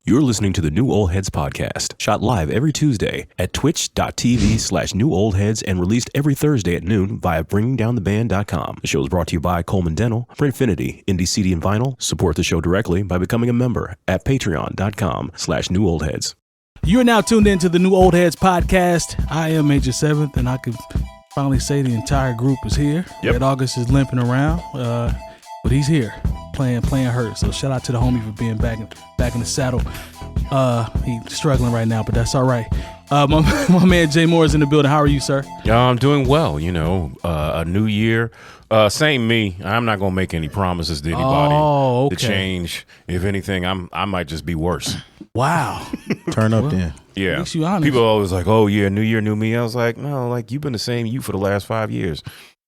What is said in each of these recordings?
You're listening to the New Old Heads podcast, shot live every Tuesday at twitch.tv/newoldheads and released every Thursday at noon via bringingdowntheband.com. The show is brought to you by Coleman Dental, Printfinity, Indie CD and Vinyl. Support the show directly by becoming a member at patreon.com/newoldheads. You're now tuned into the New Old Heads podcast. I am Major 7th, and I can finally say the entire group is here. Yep. Red August is limping around, but he's here playing hurt. So shout out to the homie for being back in the saddle. He's struggling right now, but that's all right. My man Jay Moore is in the building. How are you, sir? I'm doing well. You know, a new year. Same me. I'm not gonna make any promises to anybody to change. If anything, I might just be worse. Wow. Turn up then. Yeah. Makes you honest. People are always like, "Oh yeah, new year, new me." I was like, "No, like you've been the same you for the last 5 years."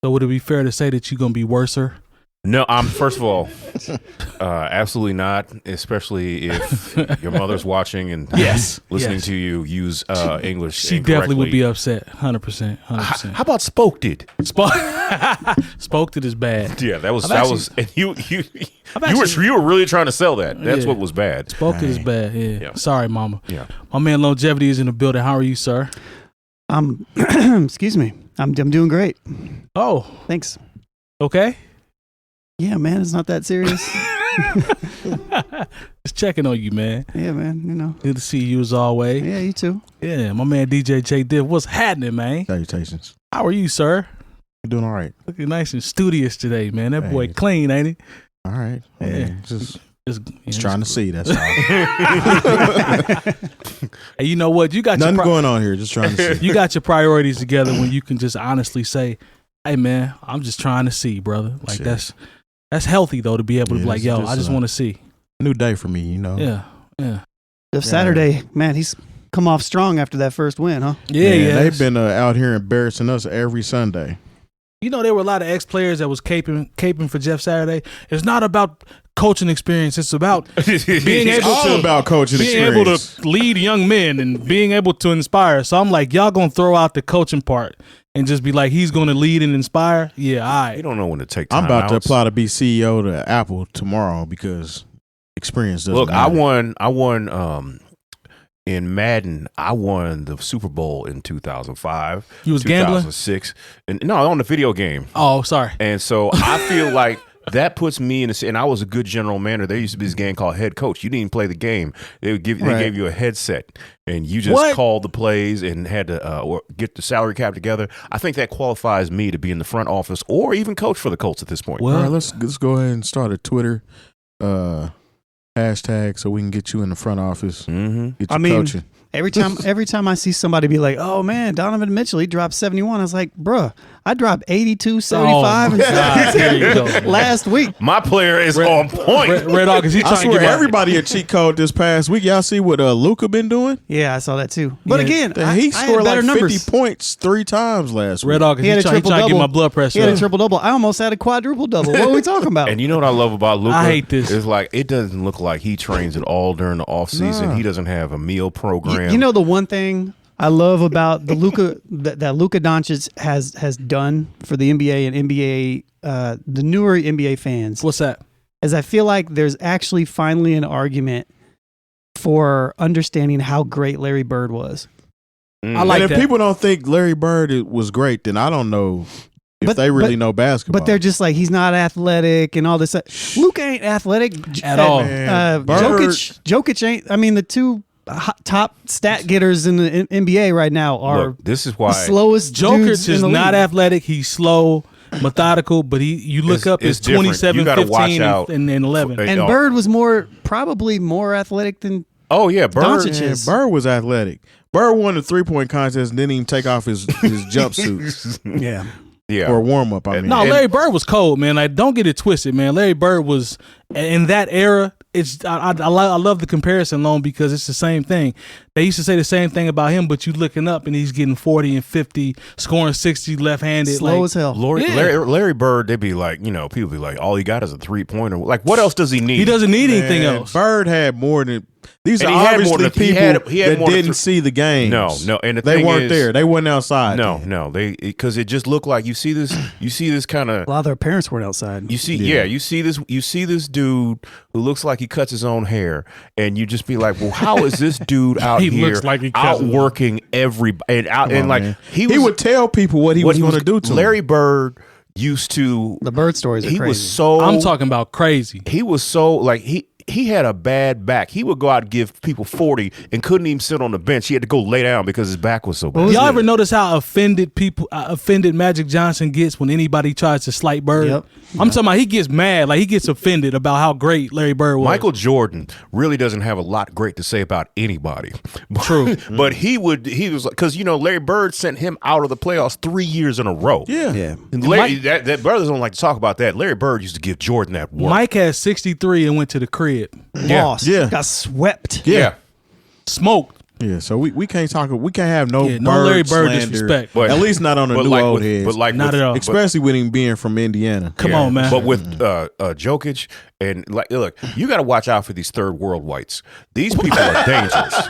So would it be fair to say that you're gonna be worser? No, I'm first of all, absolutely not. Especially if your mother's watching and listening to you use English. She definitely would be upset. 100%. How about spoked it? Spoked it is bad. Yeah, that was. And you were really trying to sell that. That's what was bad. Spoked it is bad. Yeah. Sorry, mama. Yeah. My man Lonegevity is in the building. How are you, sir? Excuse me. I'm doing great. Oh, Thanks. okay. Yeah, man, it's not that serious. Just checking on you, man. Yeah, man, you know. Good to see you as always. Yeah, you too. Yeah, my man DJ Jay Diff. What's happening, man? Salutations. How are you, sir? You doing all right? Looking nice and studious today, man. That boy clean, ain't he? All right. Yeah. Just Just trying to see. That's all. Hey, you know what? You got Nothing going on here. Just trying to see. You got your priorities together when you can just honestly say, "Hey, man, I'm just trying to see, brother." Like Shit. that's healthy though to be able to be like, "Yo, I just want to see." New day for me, you know. Yeah. Jeff Saturday, man, he's come off strong after that first win, huh? Yeah. They've been out here embarrassing us every Sunday. You know, there were a lot of ex-players that was caping for Jeff Saturday. It's not about coaching experience. It's about being able to lead young men and being able to inspire. So I'm like, y'all gonna throw out the coaching part and just be like, he's gonna lead and inspire. Yeah, all right. You don't know when to take time I'm about to outs. apply to be CEO to Apple tomorrow because experience doesn't Look, matter. I won in Madden. I won the Super Bowl in 2005. You was gambling? 2006. And no, on the video game. Oh, sorry. And so I feel like that puts me in a, and I was a good general manager. There used to be this game called Head Coach. You didn't even play the game. They gave you a headset and you just called the plays and had to get the salary cap together. I think that qualifies me to be in the front office or even coach for the Colts at this point. Well, all right, let's go ahead and start a Twitter hashtag so we can get you in the front office. Mm-hmm. Get you coaching. Every time I see somebody be like, "Oh man, Donovan Mitchell, he dropped 71." I was like, "Bruh, I dropped 82, 75 last week." My player is on point. Red August, he's I trying to swear, get everybody a cheat code this past week. Y'all see what Luka been doing? Yeah, I saw that too. But Yeah. again, He I scored had better like 50 numbers. points 3 times last Red week. August, He had he's a trying to get triple-double. my blood pressure He had a up. triple-double. I almost had a quadruple-double. What are we talking about? And you know what I love about Luka? I hate this. It's like it doesn't look like he trains at all during the off season. Nah. He doesn't have a meal program. You know the one thing I love about the Luka that Luka Doncic has done for the NBA and NBA the newer NBA fans What's that? is I feel like there's actually finally an argument for understanding how great Larry Bird was. I like and if that. people don't think Larry Bird was great, then I don't know if they really know basketball. But they're just like, he's not athletic and all this. Luka ain't athletic At all. Man, Jokic ain't. I mean, the two top stat getters in the NBA right now are Look, this is the why slowest Jokic dudes in is the not league. athletic. He's slow, methodical, but you look up it's his different. 27, You gotta watch 15, out and 11. for- And Bird was probably more athletic than Oh yeah, Bird. Doncic Man, is. Bird was athletic. Bird won the 3-point contest and didn't even take off his jumpsuit Yeah. Yeah. or warm up. I mean, No, And- Larry Bird was cold, man. Like, don't get it twisted, man. Larry Bird was in that era. I love the comparison, Lone, because it's the same thing. They used to say the same thing about him, but you looking up and he's getting 40 and 50, scoring 60 left-handed. Slow as hell. Larry Bird, they'd be like, people be like, all he got is a 3-pointer. Like, what else does he need? He doesn't need anything Man, else. Bird had more than These And are he had obviously more than- people he had that more than didn't see the games. No, and the they thing weren't is- there. They weren't outside. No, because it just looked like you see this kind of. A lot of their parents weren't outside. You see this dude who looks like he cuts his own hair, and you just be like, well, how is this dude out He here looks like he cuts his own. outworking everybody? And like Man. he He would tell people what he was going to do to Larry them. Bird used to. The Bird stories are He crazy. was so. I'm talking about crazy. He was so like he had a bad back. He would go out and give people 40 and couldn't even sit on the bench. He had to go lay down because his back was so bad. Y'all ever notice how offended Magic Johnson gets when anybody tries to slight Bird? Yep. I'm talking about he gets mad, like he gets offended about how great Larry Bird was. Michael Jordan really doesn't have a lot great to say about anybody. True. But he was because Larry Bird sent him out of the playoffs 3 years in a row. Yeah. And Larry, that brothers don't like to talk about that. Larry Bird used to give Jordan that work. Mike had 63 and went to the crib. Lost. Yeah. Got swept. Yeah. Smoked. Yeah, so we can't talk. We can't have no Yeah, Bird no Larry Bird slander. disrespect. But- At least not on the But new like old with- heads. but like Not with- at all. especially with him being from Indiana. Come on, man. But with Jokic and look, you got to watch out for these third world whites. These people are dangerous.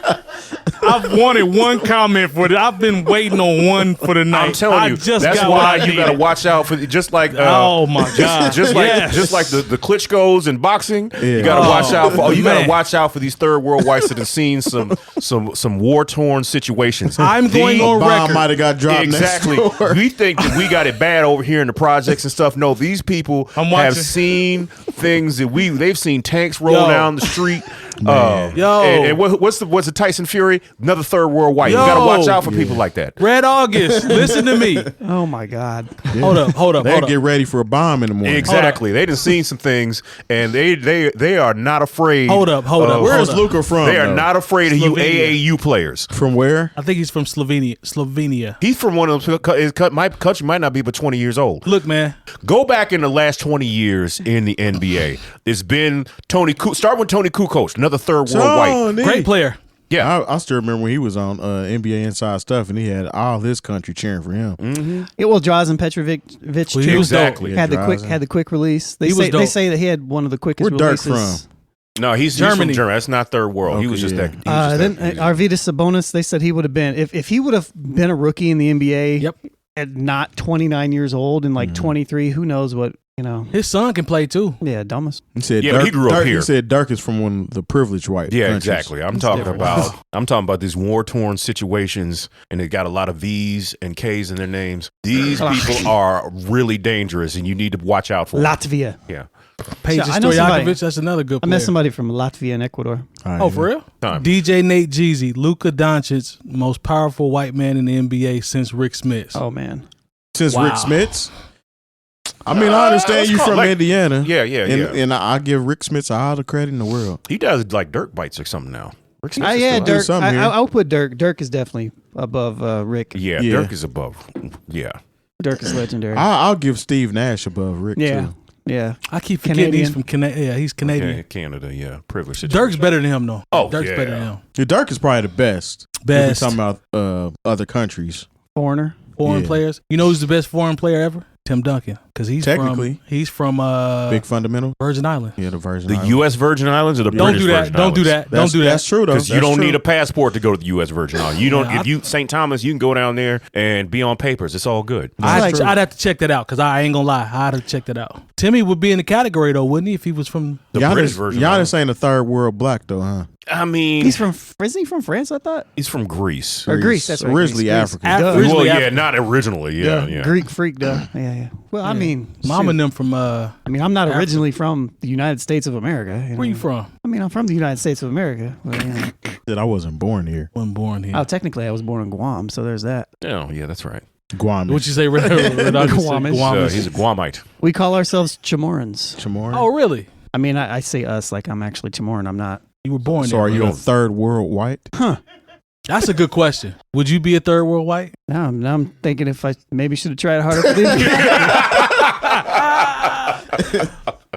I've wanted one comment for it. I've been waiting on one for the night. I'm telling you, just that's got why what I you got to needed. watch out for just like Oh my God! just like Yes. the Klitschko's in boxing. You Yeah. got to watch out for. You got to man. watch out for these third world whites that have seen some war torn situations. I'm going on Bomb record. might have got dropped Exactly. next door. We think that we got it bad over here in the projects and stuff. No, these people I'm have watching. seen things that they've seen tanks roll Yo. down the street. Yo. and what's the Tyson Fury? Another third world white. You Yo. got to watch out for people like that. Red August, listen to me. Oh my God. Hold up. They get ready for a bomb in the morning. Exactly. They done seen some things, and they are not afraid. Hold up. Where's Luka from? They are though? not afraid of you Slovenia. AAU players. From where? I think he's from Slovenia. He's from one of those. My country might not be but 20 years old. Look, man. Go back in the last 20 years in the NBA. It's been start with Tony Kukoc, another third world white. Great player. Yeah. I still remember when he was on NBA Inside Stuff, and he had all his country cheering for him. Yeah, well, Drazen Petrovic Well, he was dope. Exactly. had the Drazen. quick release. They He was say dope. that he had one of the quickest Where Dirk releases. from? No, he's Germany. from Germany. That's not third world. He Okay, was just yeah. that. He was Then just that Arvydas Sabonis, they said he would have been if he would have been a rookie in the NBA. Yep. At not 29 years old and like 23, who knows what His son can play too. Yeah, dumbest. He said, Yeah, but he grew up Dirk, here. He said Dirk is from one of the privileged white Yeah, countries. exactly. I'm talking about these war torn situations, and they got a lot of V's and K's in their names. These people are really dangerous, and you need to watch out for them. Latvia. Yeah. Paige I know somebody- Stojakovic, that's another good I player. met somebody from Latvia and Ecuador. All right, Oh, for real? Time. DJ Nate Jeezy, Luka Doncic, most powerful white man in the NBA since Rick Smits. Oh man. Since Wow. Rick Smits. I mean, I understand let's you call from like- Indiana. Yeah, yeah, and, yeah. And I give Rick Smits all the credit in the world. He does like dirt bites or something now. Rick Smith is Yeah, still- Dirk. something here. I would put Dirk. Dirk is definitely above Rick. Yeah, Yeah. Dirk is above. Yeah. Dirk is legendary. I'll give Steve Nash above Rick, yeah, too. yeah. I keep forgetting Canadian. he's from Canada. Yeah, he's Canadian. Okay, Canada, yeah. Privileged situation. Dirk's better than him though. Oh, Dirk's yeah. better than him. Yeah, Dirk is probably the best. Best. If we're talking about other countries. Foreigner. Foreign Yeah. players. You know who's the best foreign player ever? Tim Duncan, because Technically. he's from Big fundamental. Virgin Island. Yeah, the Virgin The Islands. U.S. Virgin Islands or the Don't British do that. Virgin Don't do Islands? that. Don't do that. That's true, though. Because you That's don't true. need a passport to go to the U.S. Virgin Islands. You don't. Yeah, If you St. Thomas, you can go down there and be on papers. It's all good. I'd have to check that out because I ain't gonna lie. I'd have to check that out. Timmy would be in the category though, wouldn't he? If he was from The British Virgin Islands. Giannis ain't a third world black, though, huh? I mean, He's from. Is he from France? I thought. he's from Greece. Or Greece. That's right. Originally Greece. African. Af- Duh. Originally Well, yeah, African. not originally. Yeah, yeah. Greek freak, though. Yeah. Well, I mean, Mama shoot. and them from I mean, I'm not Africa. originally from the United States of America. where you from? I mean, I'm from the United States of America. But, That I wasn't born here. Wasn't born here. oh, technically, I was born in Guam, so there's that. Oh, yeah, that's right. Guam. What you say? Red August? Guamish. He's a Guamite. We call ourselves Chamorans. Chamorro? Oh, really? I mean, I say us like I'm actually Chamoran. I'm not. You were born So there. are you bro. a third world white? That's a good question. Would you be a third world white? Now I'm thinking if I maybe should have tried harder for this.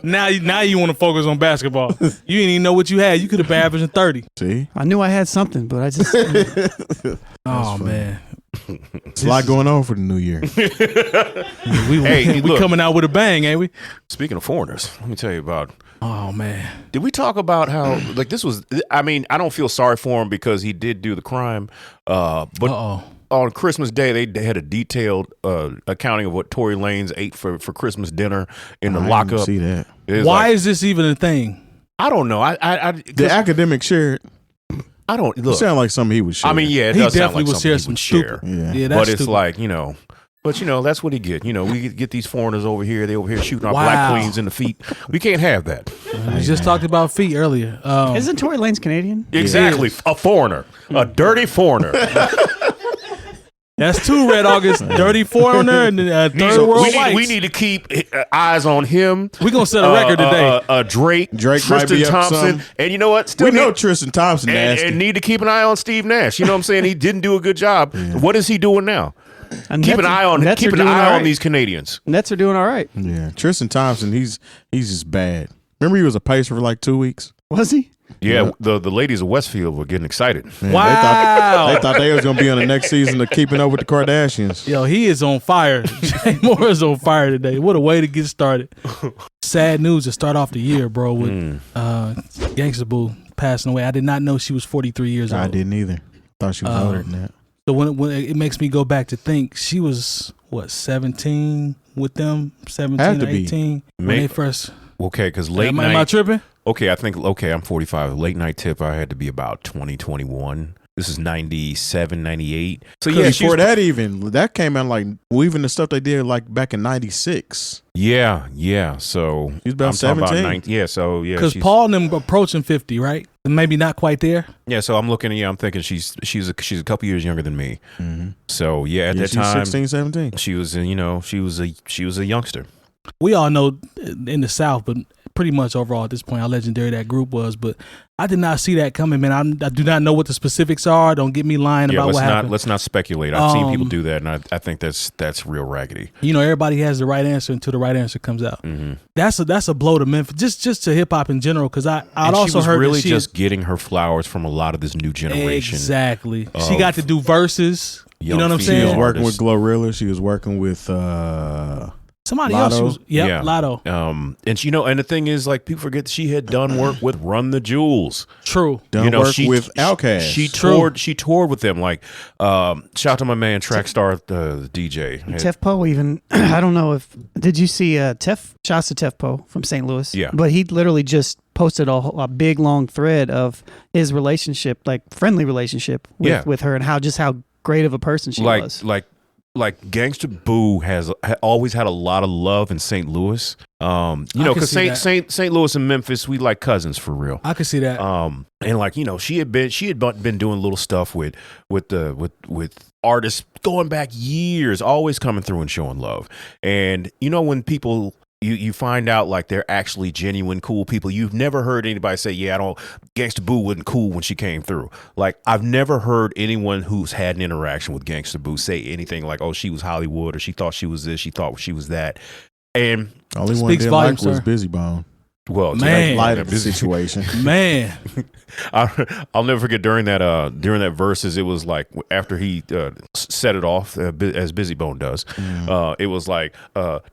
Now you want to focus on basketball. You didn't even know what you had. You could have been averaging 30. See? I knew I had something, but I just. Oh man. It's a lot going on for the new year. We coming out with a bang, ain't we? Speaking of foreigners, let me tell you about. Oh man, did we talk about how like this was? I mean, I don't feel sorry for him because he did do the crime, but on Christmas Day they had a detailed accounting of what Tory Lanez ate for Christmas dinner in the lockup. See that? Why is this even a thing? I don't know. The 𝗏𝗏𝗃 shared. I don't look. It sound like something he would share. I mean, yeah, it he does definitely sound like would share something some he would share. Yeah, that's but it's stupid. like But that's what he get. We get these foreigners over here. They over here shooting our black queens in the feet. We can't have that. We just talked about feet earlier. Isn't Tory Lanez Canadian? Exactly, a foreigner, a dirty foreigner. That's 2 Red August, dirty foreigner, and third world whites. We need to keep eyes on him. We're gonna set a record today. Drake might be Tristan up Thompson, some. and you know what? We know Tristan Thompson nasty. and need to keep an eye on Steve Nash. You know what I'm saying? He didn't do a good job. Yeah. What is he doing now? And keep an eye on these Canadians. Nets are doing all right. Yeah, Tristan Thompson, he's just bad. Remember he was a pacer for like 2 weeks. Was he? Yeah, the ladies of Westfield were getting excited. Man, wow. They thought they was going to be on the next season of Keeping Up with the Kardashians. Yo, he is on fire. Jay Moore is on fire today. What a way to get started. Sad news to start off the year, bro, with Gangsta Boo passing away. I did not know she was 43 years old. I didn't either. Thought she was older than that. So when it makes me go back to think, she was, 17 with them? 17 or 18? When they first... Okay, because late night... Am I tripping? Okay, I'm 45. Late night tip, I had to be about 2021. This is 97, 98. So yeah, before that came out like even the stuff they did like back in 96. Yeah. So he's about 17. Because Paul and them approaching 50, right? Maybe not quite there. Yeah, so I'm looking. I'm thinking she's a couple years younger than me. Mm-hmm. So at that time, 16, 17. She was she was a youngster. We all know in the South, but pretty much overall at this point how legendary that group was. But I did not see that coming, man. I do not know what the specifics are. Don't get me lying about what happened. Let's not speculate. I've seen people do that, and I think that's real raggedy. Everybody has the right answer until the right answer comes out. Mm-hmm. That's a blow to Memphis, just to hip hop in general. Because I'd also heard really just getting her flowers from a lot of this new generation. Exactly. She got to do verses. You know what I'm saying? She was working with 𝗏𝗏𝗃. She was working with. Somebody Lotto. else. Lotto. And and the thing is, like, people forget she had done work with Run the Jewels. True. Done work with Outkast. She toured with them. Like, shout out to my man Trackstar, the DJ. 𝗏𝗏𝗃 even. I don't know if did you see shouts to 𝗏𝗏𝗃 from St. Louis? Yeah. But he literally just posted a big long thread of his relationship, like friendly relationship with her, and how great of a person she was. Like Gangsta Boo has always had a lot of love in St. Louis. Because St. Louis and Memphis, we like cousins for real. I could see that. And like she had been doing little stuff with artists going back years, always coming through and showing love. And when people. You find out like they're actually genuine cool people. You've never heard anybody say, Gangsta Boo wasn't cool when she came through. Like, I've never heard anyone who's had an interaction with Gangsta Boo say anything like, oh, she was Hollywood, or she thought she was this, she thought she was that. And only one didn't like was Busy Bone. Well, man, light of the situation. Man, I'll never forget during that verses. It was like after he set it off as Busy Bone does. It was like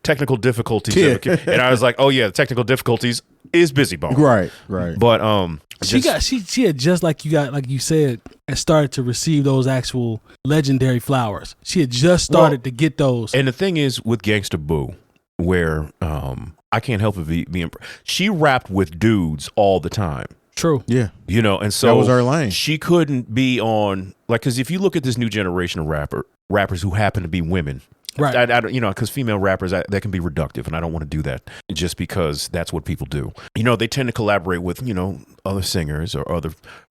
technical difficulties, and I was like, oh yeah, the technical difficulties is Busy Bone. Right. But she had just like you said, and started to receive those actual legendary flowers. She had just started to get those. And the thing is with Gangsta Boo, where I can't help but be she rapped with dudes all the time. True. Yeah. And so that was her lane. She couldn't be on because if you look at this new generation of rappers who happen to be women, right? I because female rappers that can be reductive, and I don't want to do that just because that's what people do. They tend to collaborate with other singers or other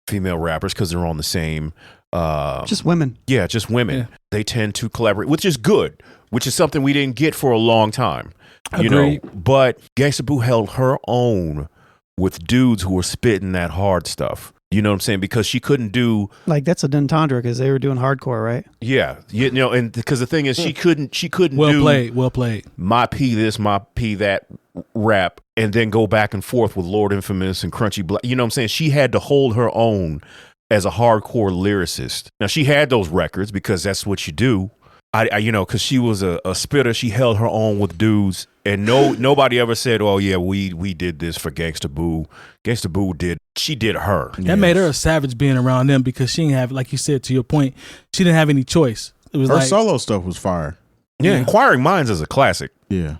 female rappers because they're on the same. Just women. Yeah, just women. Yeah. They tend to collaborate, which is good, which is something we didn't get for a long time. Agreed. But Gangsta Boo held her own with dudes who were spitting that hard stuff. You know what I'm saying? Because she couldn't do that's a _ entendre because they were doing hardcore, right? Yeah, and because the thing is, she couldn't well played. My P this, my P that rap, and then go back and forth with Lord Infamous and Crunchy Black. You know what I'm saying? She had to hold her own as a hardcore lyricist. Now she had those records because that's what you do. I you know, because she was a spitter. She held her own with dudes, and nobody ever said, "Oh yeah, we did this for Gangsta Boo." Gangsta Boo she did her. That made her a savage being around them because she didn't have, like you said, to your point, she didn't have any choice. It was her like, solo stuff was fire. Yeah, Inquiring Minds is a classic. Yeah.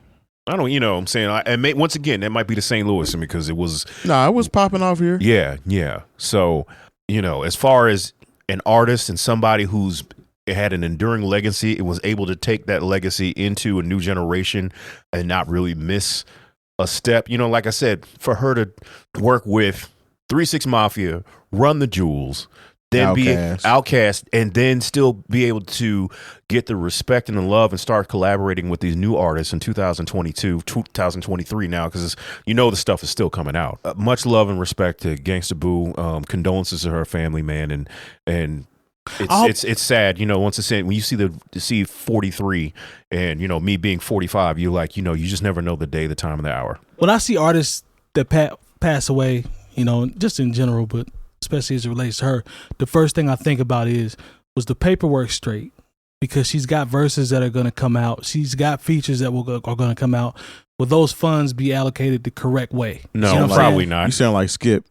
I don't, you know what I'm saying? And once again, that might be the St. Louis because it was. Nah, it was popping off here. Yeah. So, you know, as far as an artist and somebody who's had an enduring legacy, it was able to take that legacy into a new generation and not really miss a step. You know, like I said, for her to work with 3 6 Mafia, Run the Jewels, then be Outkast, and then still be able to get the respect and the love and start collaborating with these new artists in 2022, 2023 now, because you know the stuff is still coming out. Much love and respect to Gangsta Boo. Condolences to her family, man, and it's sad, you know. Once again, when you see 43, and you know me being 45, you like, you know, you just never know the day, the time, and the hour. When I see artists that pass away, you know, just in general, but especially as it relates to her, the first thing I think about was the paperwork straight, because she's got verses that are going to come out. She's got features that are going to come out. Will those funds be allocated the correct way? No, you know probably not. You sound like Skip.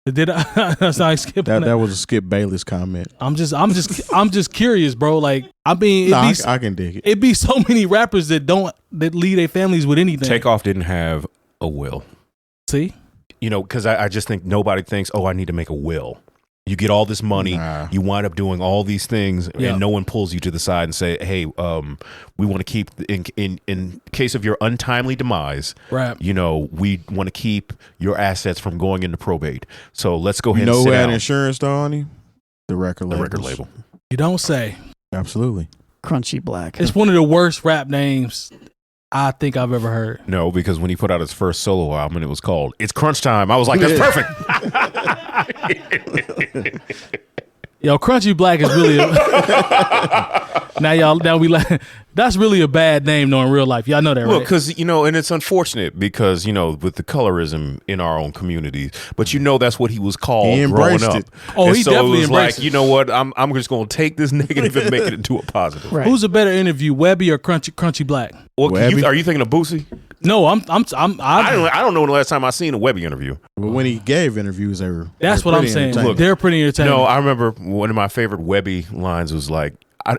Did I? That's not Skip. That was a Skip Bayless comment. I'm just curious, bro. Like, I mean, I can dig it. It'd be so many rappers that lead their families with anything. Takeoff didn't have a will. See? You know, because I just think nobody thinks, oh, I need to make a will. You get all this money, you wind up doing all these things, and no one pulls you to the side and say, hey, we want to keep, in case of your untimely demise, right, you know, we want to keep your assets from going into probate. So let's go ahead and sit down. You know who had insurance though, honey? The record label. You don't say. Absolutely. Crunchy Black. It's one of the worst rap names I think I've ever heard. No, because when he put out his first solo album and it was called It's Crunch Time, I was like, that's perfect. Yo, Crunchy Black is really that's really a bad name though in real life. Y'all know that, right? Well, because, you know, and it's unfortunate because, you know, with the colorism in our own community, but you know that's what he was called growing up. Oh, and he so definitely it was embraced like, you know what, I'm just going to take this negative and make it into a positive. Right. Who's a better interview, Webby or Crunchy Black? Well, are you thinking of Boosie? No, I don't know when the last time I seen a Webby interview. But when he gave interviews, that's what I'm saying. Look, they're pretty entertaining. No, I remember one of my favorite Webby lines was like,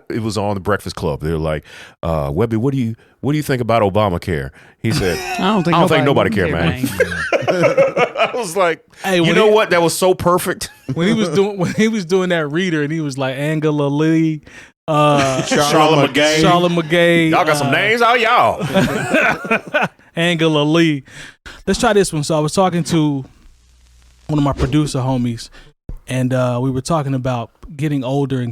it was on the Breakfast Club. They were like, Webby, what do you think about Obamacare? He said, I don't think nobody care, man. I was like, hey, you know what? That was so perfect. When he was doing that reader, and he was like Angela Lee, Charlotte McGay. Y'all got some names out, y'all. Angela Lee. Let's try this one. So I was talking to one of my producer homies, and we were talking about getting older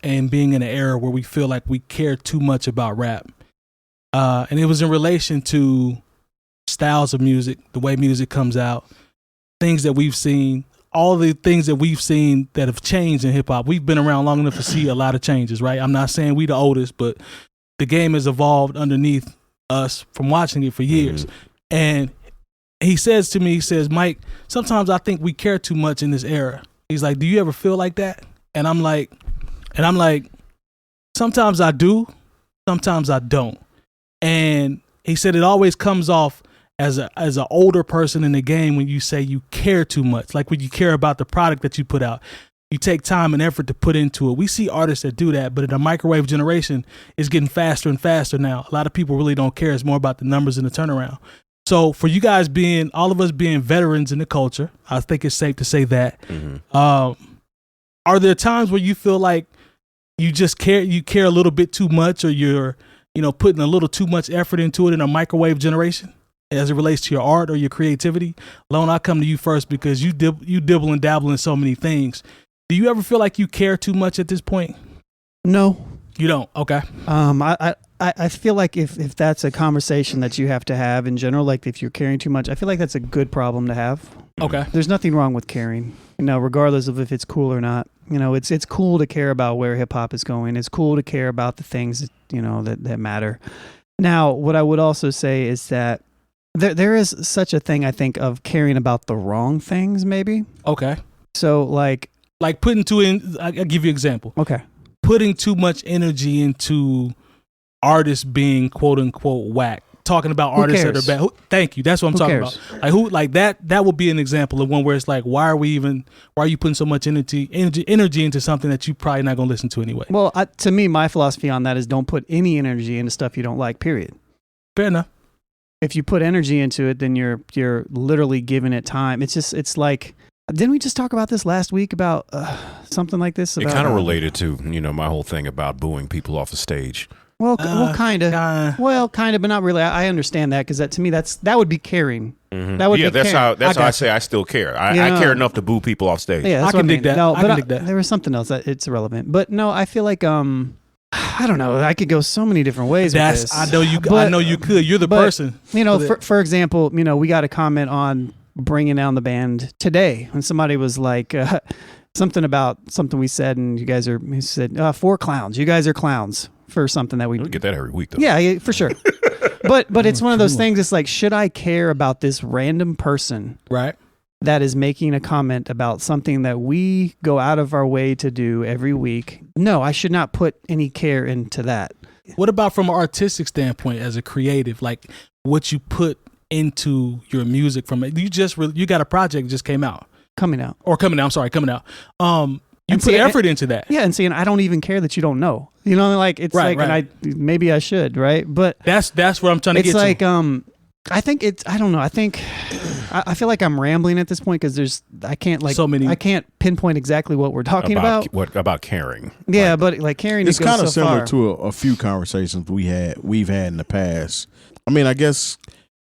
and being in an era where we feel like we care too much about rap. And it was in relation to styles of music, the way music comes out, things that we've seen, all the things that we've seen that have changed in hip hop. We've been around long enough to see a lot of changes, right? I'm not saying we the oldest, but the game has evolved underneath us from watching it for years. Mm-hmm. And he says to me, Mike, sometimes I think we care too much in this era. He's like, do you ever feel like that? And I'm like, sometimes I do, sometimes I don't. And he said it always comes off as an older person in the game when you say you care too much, like when you care about the product that you put out. You take time and effort to put into it. We see artists that do that, but in the microwave generation, it's getting faster and faster now. A lot of people really don't care. It's more about the numbers and the turnaround. So for you guys all of us being veterans in the culture, I think it's safe to say that. Mm-hmm. Are there times where you feel like you care a little bit too much, or you're, putting a little too much effort into it in a microwave generation as it relates to your art or your creativity? Lone, I'll come to you first because you dibble and dabble in so many things. Do you ever feel like you care too much at this point? No. You don't? Okay. I feel like if that's a conversation that you have to have in general, like if you're caring too much, I feel like that's a good problem to have. Okay. There's nothing wrong with caring, regardless of if it's cool or not. It's cool to care about where hip hop is going. It's cool to care about the things that matter. Now, what I would also say is that there is such a thing, I think, of caring about the wrong things, maybe. Okay. So, like, Like putting too in. I'll give you an example. Okay. Putting too much energy into artists being quote unquote whack. Talking about artists that are bad. Thank you. That's what I'm talking about. Like who, like that would be an example of one where it's like, why are you putting so much energy into something that you probably not gonna listen to anyway? Well, to me, my philosophy on that is don't put any energy into stuff you don't like. Period. Fair enough. If you put energy into it, then you're literally giving it time. It's like, didn't we just talk about this last week about something like this? It kind of related to my whole thing about booing people off the stage. Well, kind of. Well, kind of, but not really. I understand that because to me, that would be caring. Mm-hmm. That would be that's caring. how I say I still care. I care enough to boo people off stage. Yeah, I can dig that. No, I can dig that. There was something else that it's irrelevant. But no, I feel like I don't know. I could go so many different ways with this. I know you could. You're the person. For example, we got a comment on bringing down the band today when somebody was like something about something we said, and he said 4 clowns. You guys are clowns. For something that we get that every week though. Yeah, for sure. but it's one of those things. It's like, should I care about this random person, right, that is making a comment about something that we go out of our way to do every week? No, I should not put any care into that. What about from an artistic standpoint as a creative, like what you put into your music from it? You got a project that just coming out. You put effort into that. Yeah, and I don't even care that you don't know. It's right. And maybe I should, right? But that's what I'm trying to get to. It's like, I think I don't know. I think I feel like I'm rambling at this point because I can't pinpoint exactly what we're talking about. What about caring? Yeah, but like caring, it's kind of similar to a few conversations we've had in the past. I mean, I guess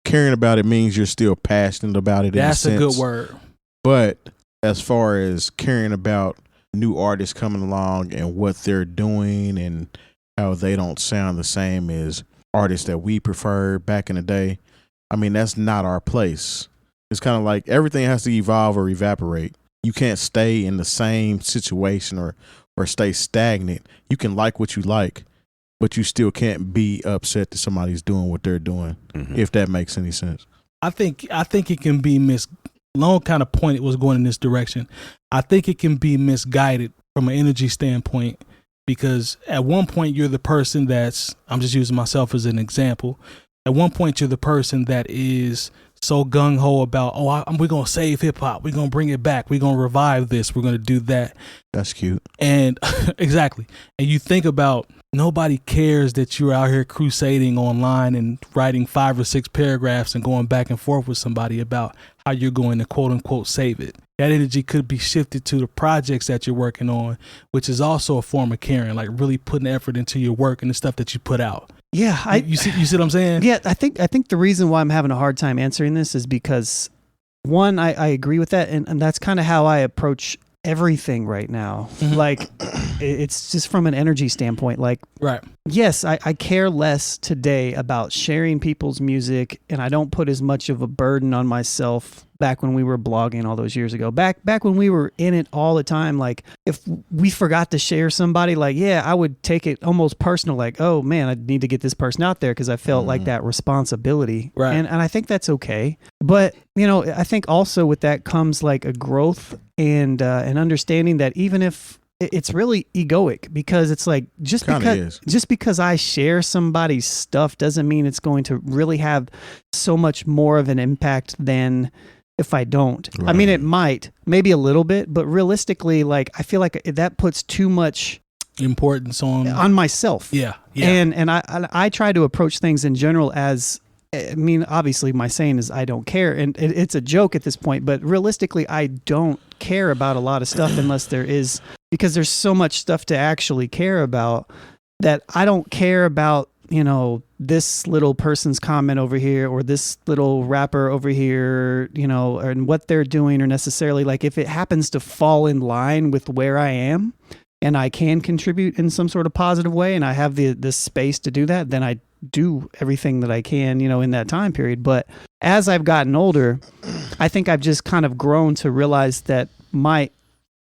caring about it means you're still passionate about it. That's in a good sense. word. But as far as caring about new artists coming along and what they're doing and how they don't sound the same as artists that we prefer back in the day, I mean, that's not our place. It's kind of like everything has to evolve or evaporate. You can't stay in the same situation or stay stagnant. You can like what you like, but you still can't be upset that somebody's doing what they're doing, if that makes any sense. I think it can be Long kind of point it was going in this direction. I think it can be misguided from an energy standpoint because at one point you're the person I'm just using myself as an example. At one point you're the person that is so gung-ho about, we're going to save hip hop. We're going to bring it back. We're going to revive this. We're going to do that. That's cute. And exactly. And you think about, nobody cares that you're out here crusading online and writing 5 or 6 paragraphs and going back and forth with somebody about how you're going to quote unquote save it. That energy could be shifted to the projects that you're working on, which is also a form of caring, like really putting effort into your work and the stuff that you put out. Yeah. You see what I'm saying? Yeah. I think the reason why I'm having a hard time answering this is because, one, I agree with that. And that's kind of how I approach everything right now. Like, it's just from an energy standpoint. Like, right. Yes, I care less today about sharing people's music, and I don't put as much of a burden on myself back when we were blogging all those years ago. Back when we were in it all the time, like if we forgot to share somebody, like, yeah, I would take it almost personal, like, oh man, I need to get this person out there because I felt like that responsibility. Right. And I think that's okay. But, I think also with that comes like a growth and an understanding that even if it's really egoic, because it's like just because I share somebody's stuff doesn't mean it's going to really have so much more of an impact than if I don't. Right. I mean, it might, maybe a little bit, but realistically, like I feel like that puts too much importance on myself. Yeah. And I try to approach things in general as, I mean, obviously my saying is I don't care, and it's a joke at this point, but realistically I don't care about a lot of stuff unless because there's so much stuff to actually care about that I don't care about, this little person's comment over here or this little rapper over here, and what they're doing, or necessarily like if it happens to fall in line with where I am and I can contribute in some sort of positive way and I have the space to do that, then I do everything that I can, in that time period. But as I've gotten older, I think I've just kind of grown to realize that my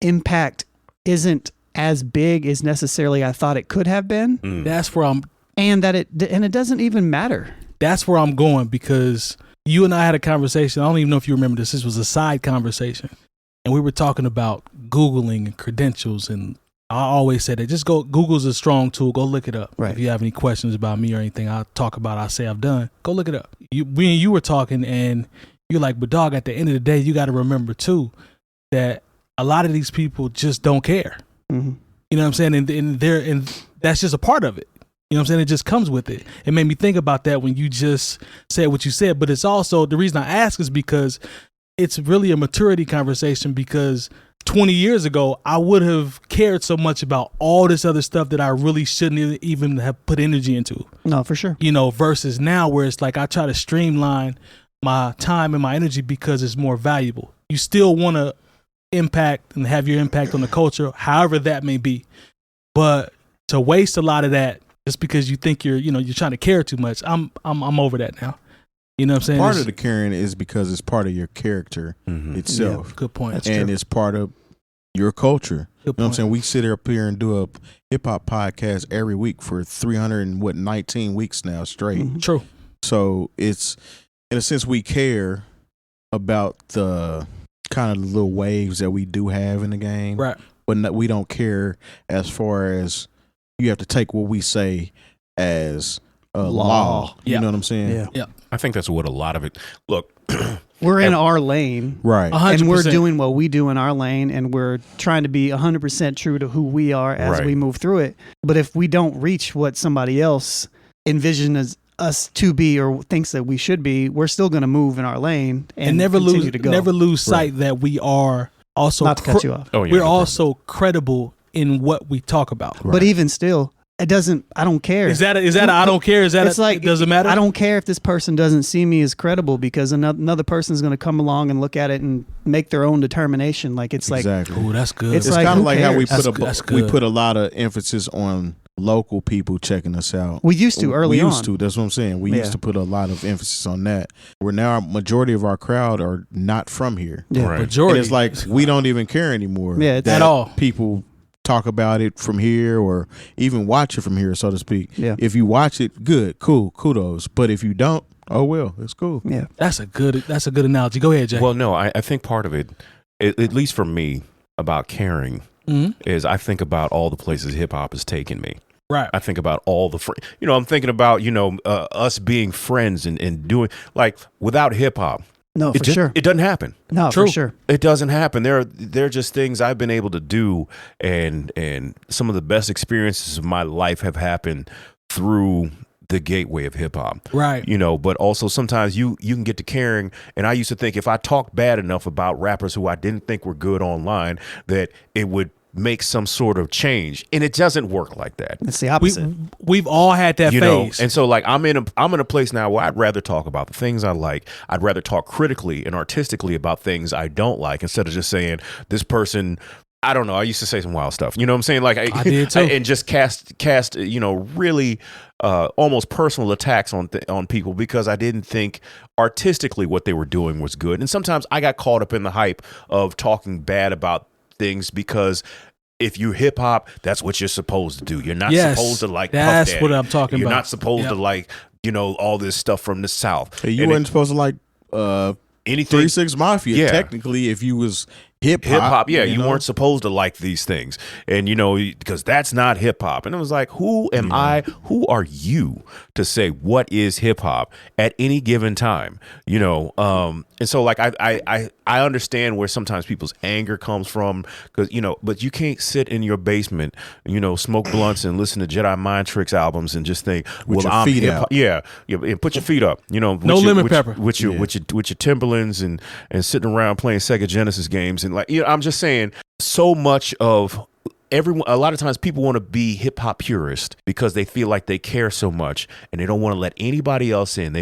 impact isn't as big as necessarily I thought it could have been. That's where and it doesn't even matter. That's where I'm going, because you and I had a conversation. I don't even know if you remember this. This was a side conversation. And we were talking about Googling and credentials, and I always say that just go. Google's a strong tool. Go look it up. Right. If you have any questions about me or anything I talk about, I say I've done. Go look it up. We and you were talking, and you're like, but dog, at the end of the day, you got to remember too that a lot of these people just don't care. Mm-hmm. You know what I'm saying? And that's just a part of it. You know what I'm saying? It just comes with it. It made me think about that when you just said what you said. But it's also, the reason I ask is because it's really a maturity conversation, because 20 years ago, I would have cared so much about all this other stuff that I really shouldn't even have put energy into. No, for sure. You know, versus now where it's like I try to streamline my time and my energy because it's more valuable. You still want to impact and have your impact on the culture, however that may be. But to waste a lot of that just because you think you're trying to care too much, I'm over that now. You know what I'm saying? Part of the caring is because it's part of your character itself. Yeah, good point. That's and true. it's part of your culture. Good You know what I'm point. saying? We sit up here and do a hip hop podcast every week for 319 weeks now straight. True. So it's, in a sense, we care about the kind of little waves that we do have in the game. Right. But we don't care as far as you have to take what we say as law. You Yeah. know what I'm saying? Yeah. I think that's what a lot of it. Look, We're in our lane. Right. 100%. And we're doing what we do in our lane, and we're trying to be 100% true to who we are as Right. we move through it. But if we don't reach what somebody else envisions us to be or thinks that we should be, we're still going to move in our lane and never continue to go. lose sight that we are also Not to cut you off. oh yeah, we're no also credible in what we talk about. But even still, it doesn't. I don't care. Is that I don't care? Is that It's like, it doesn't matter? I don't care if this person doesn't see me as credible, because another person is going to come along and look at it and make their own determination. Like, it's like, Exactly. Oh, that's good. It's It's like, kind who of like how we cares? put That's we good. put a lot of emphasis on local people checking us out. we used to early we on. used to. That's what I'm saying. We Yeah. used to put a lot of emphasis on that. Where now, majority of our crowd are not from here. Yeah. Right. Majority. And it's like we don't even care anymore. Yeah, it's- that At all. People talk about it from here, or even watch it from here, so to speak. Yeah. If you watch it, good, cool, kudos. But if you don't, oh well, it's cool. Yeah. That's a good analogy. Go ahead, Jay. Well, no, I think part of it, at least for me, about caring Mhm. is I think about all the places hip hop has taken me. Right. I think about all the I'm thinking about us being friends and doing, like, without hip hop, No, for sure. it doesn't happen. No, True. for sure. It doesn't happen. There are just things I've been able to do, and some of the best experiences of my life have happened through the gateway of hip hop. Right. But also sometimes you can get to caring, and I used to think if I talked bad enough about rappers who I didn't think were good online, that it would make some sort of change, and it doesn't work like that. It's the opposite. We've all had that phase. And so, like, I'm in a place now where I'd rather talk about the things I like. I'd rather talk critically and artistically about things I don't like, instead of just saying this person, I don't know, I used to say some wild stuff, you know what I'm saying? Like, I did too. and just cast really almost personal attacks on people, because I didn't think artistically what they were doing was good. And sometimes I got caught up in the hype of talking bad about things, because if you hip hop, that's what you're supposed to do. You're not Yes, supposed to like that's Puff Daddy. what I'm talking You're about. not supposed Yep. to like all this stuff from the South. Hey, you And weren't supposed to like anything 3-6 Mafia. Yeah. Technically, if you was hip hop, yeah, you know? weren't supposed to like these things, and because that's not hip hop. And it was like, who am I? Who are you to say what is hip hop at any given time? And so, like, I understand where sometimes people's anger comes from, because but you can't sit in your basement, smoke blunts and listen to Jedi Mind Tricks albums and just think, With your I'm feet hip hop. out. Yeah, and put your feet up. No lemon pepper. with your Timberlands and sitting around playing Sega Genesis games, and like, I'm just saying, so much of everyone, a lot of times people want to be hip hop purist because they feel like they care so much and they don't want to let anybody else in.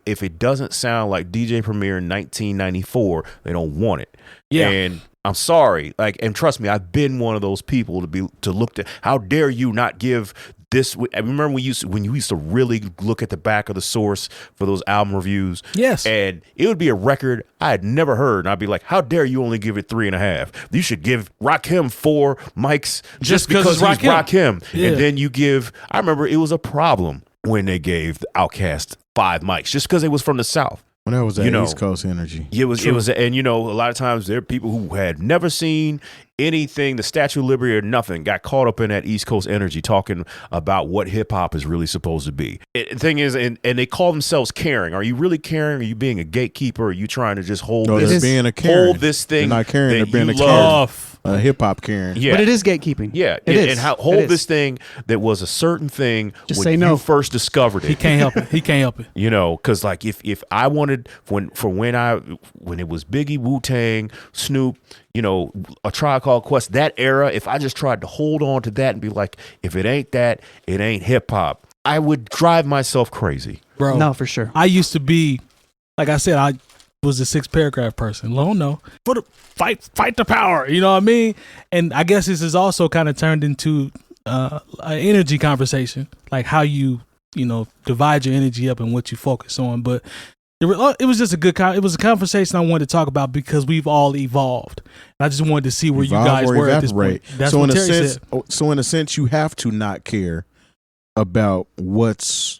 If it doesn't sound like DJ Premier in 1994, they don't want it. Yeah. And I'm sorry, and trust me, I've been one of those people to look at. How dare you not give this? I remember when you used to really look at the back of the source for those album reviews. Yes. And it would be a record I had never heard, and I'd be like, how dare you only give it 3.5? You should give Rakim 4 mics just because it's he's Rakim. Yeah. And then you give. I remember it was a problem when they gave Outkast 5 mics just because it was from the South. When that was that East Coast energy. It was, and a lot of times there are people who had never seen anything, the Statue of Liberty or nothing, got caught up in that East Coast energy, talking about what hip hop is really supposed to be. The thing is, and they call themselves caring. Are you really caring? Are you being a gatekeeper? Or are you trying to just hold this thing? They're not caring. They're being a hip hop caring. Yeah, but it is gatekeeping. Yeah, and hold this thing that was a certain thing just when you first discovered it. He can't help it. He can't help it. Because like if I wanted when it was Biggie, Wu-Tang, Snoop, a 𝗏𝗏 Called Quest, that era, if I just tried to hold on to that and be like, if it ain't that, it ain't hip hop, I would drive myself crazy. Bro, no, for sure. I used to be, like I said, I was a 6-paragraph person. No, for the fight the power. You know what I mean? And I guess this is also kind of turned into an energy conversation, like how you divide your energy up and what you focus on. But it was just it was a conversation I wanted to talk about because we've all evolved. And I just wanted to see where you guys were at this point. That's what Terry said. So in a sense, you have to not care about what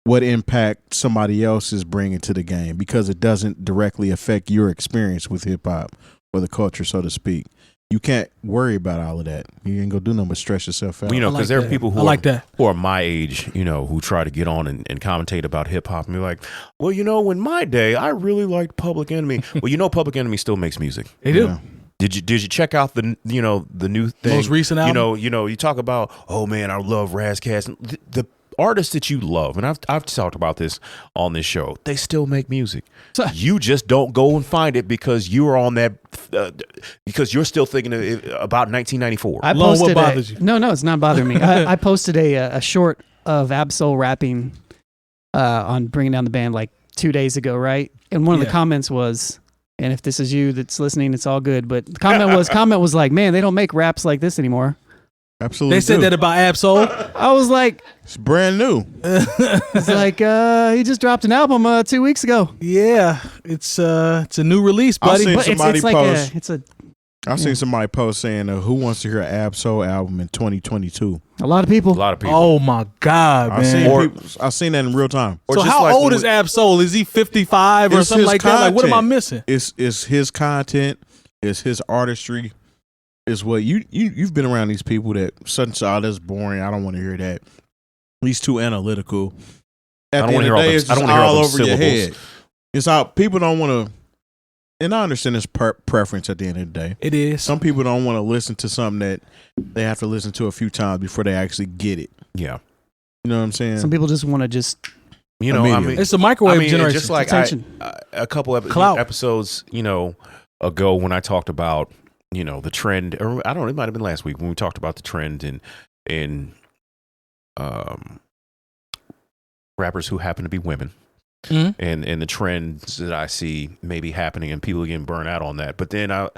impact somebody else is bringing to the game because it doesn't directly affect your experience with hip hop or the culture, so to speak. You can't worry about all of that. You ain't gonna do nothing but stress yourself out. Because there are people who are my age, who try to get on and commentate about hip hop and be like, well, in my day, I really liked Public Enemy. Well, Public Enemy still makes music. They do. Yeah. Did you check out the new thing? Most recent album? You talk about, oh man, I love Razzcast. The artists that you love, and I've talked about this on this show, they still make music. You just don't go and find it because you're on that because you're still thinking about 1994. I posted what bothers you? No, it's not bothering me. I posted a short of Ab-Soul rapping on Bringing Down the Band like 2 days ago, right? And one of the comments was, and if this is you that's listening, it's all good. But the comment was like, man, they don't make raps like this anymore. Absolutely. They said that about Ab-Soul. I was like, it's brand new. It's like he just dropped an album 2 weeks ago. Yeah, it's a new release, buddy. I've But seen somebody post. I've Yeah. seen somebody post saying, "Who wants to hear an Ab-Soul album in 2022?" A lot of people. Oh my God, man! I've seen that in real time. So how old is Ab-Soul? Is he 55 or something like that? Like, what am I missing? It's his content. It's his artistry. Is what you've been around these people that suddenly say, "Oh, that's boring. I don't want to hear that." He's too analytical. At the end of the day, it's just all over your head. It's all people don't want to. And I understand his preference at the end of the day. It is. Some people don't want to listen to something that they have to listen to a few times before they actually get it. Yeah. You know what I'm saying? Some people just want to just. I mean, it's a microwave generation. Just like a couple episodes, ago when I talked about, the trend, or I don't know, it might have been last week when we talked about the trend in rappers who happen to be women. Mm-hmm. And the trends that I see maybe happening and people getting burned out on that. But then I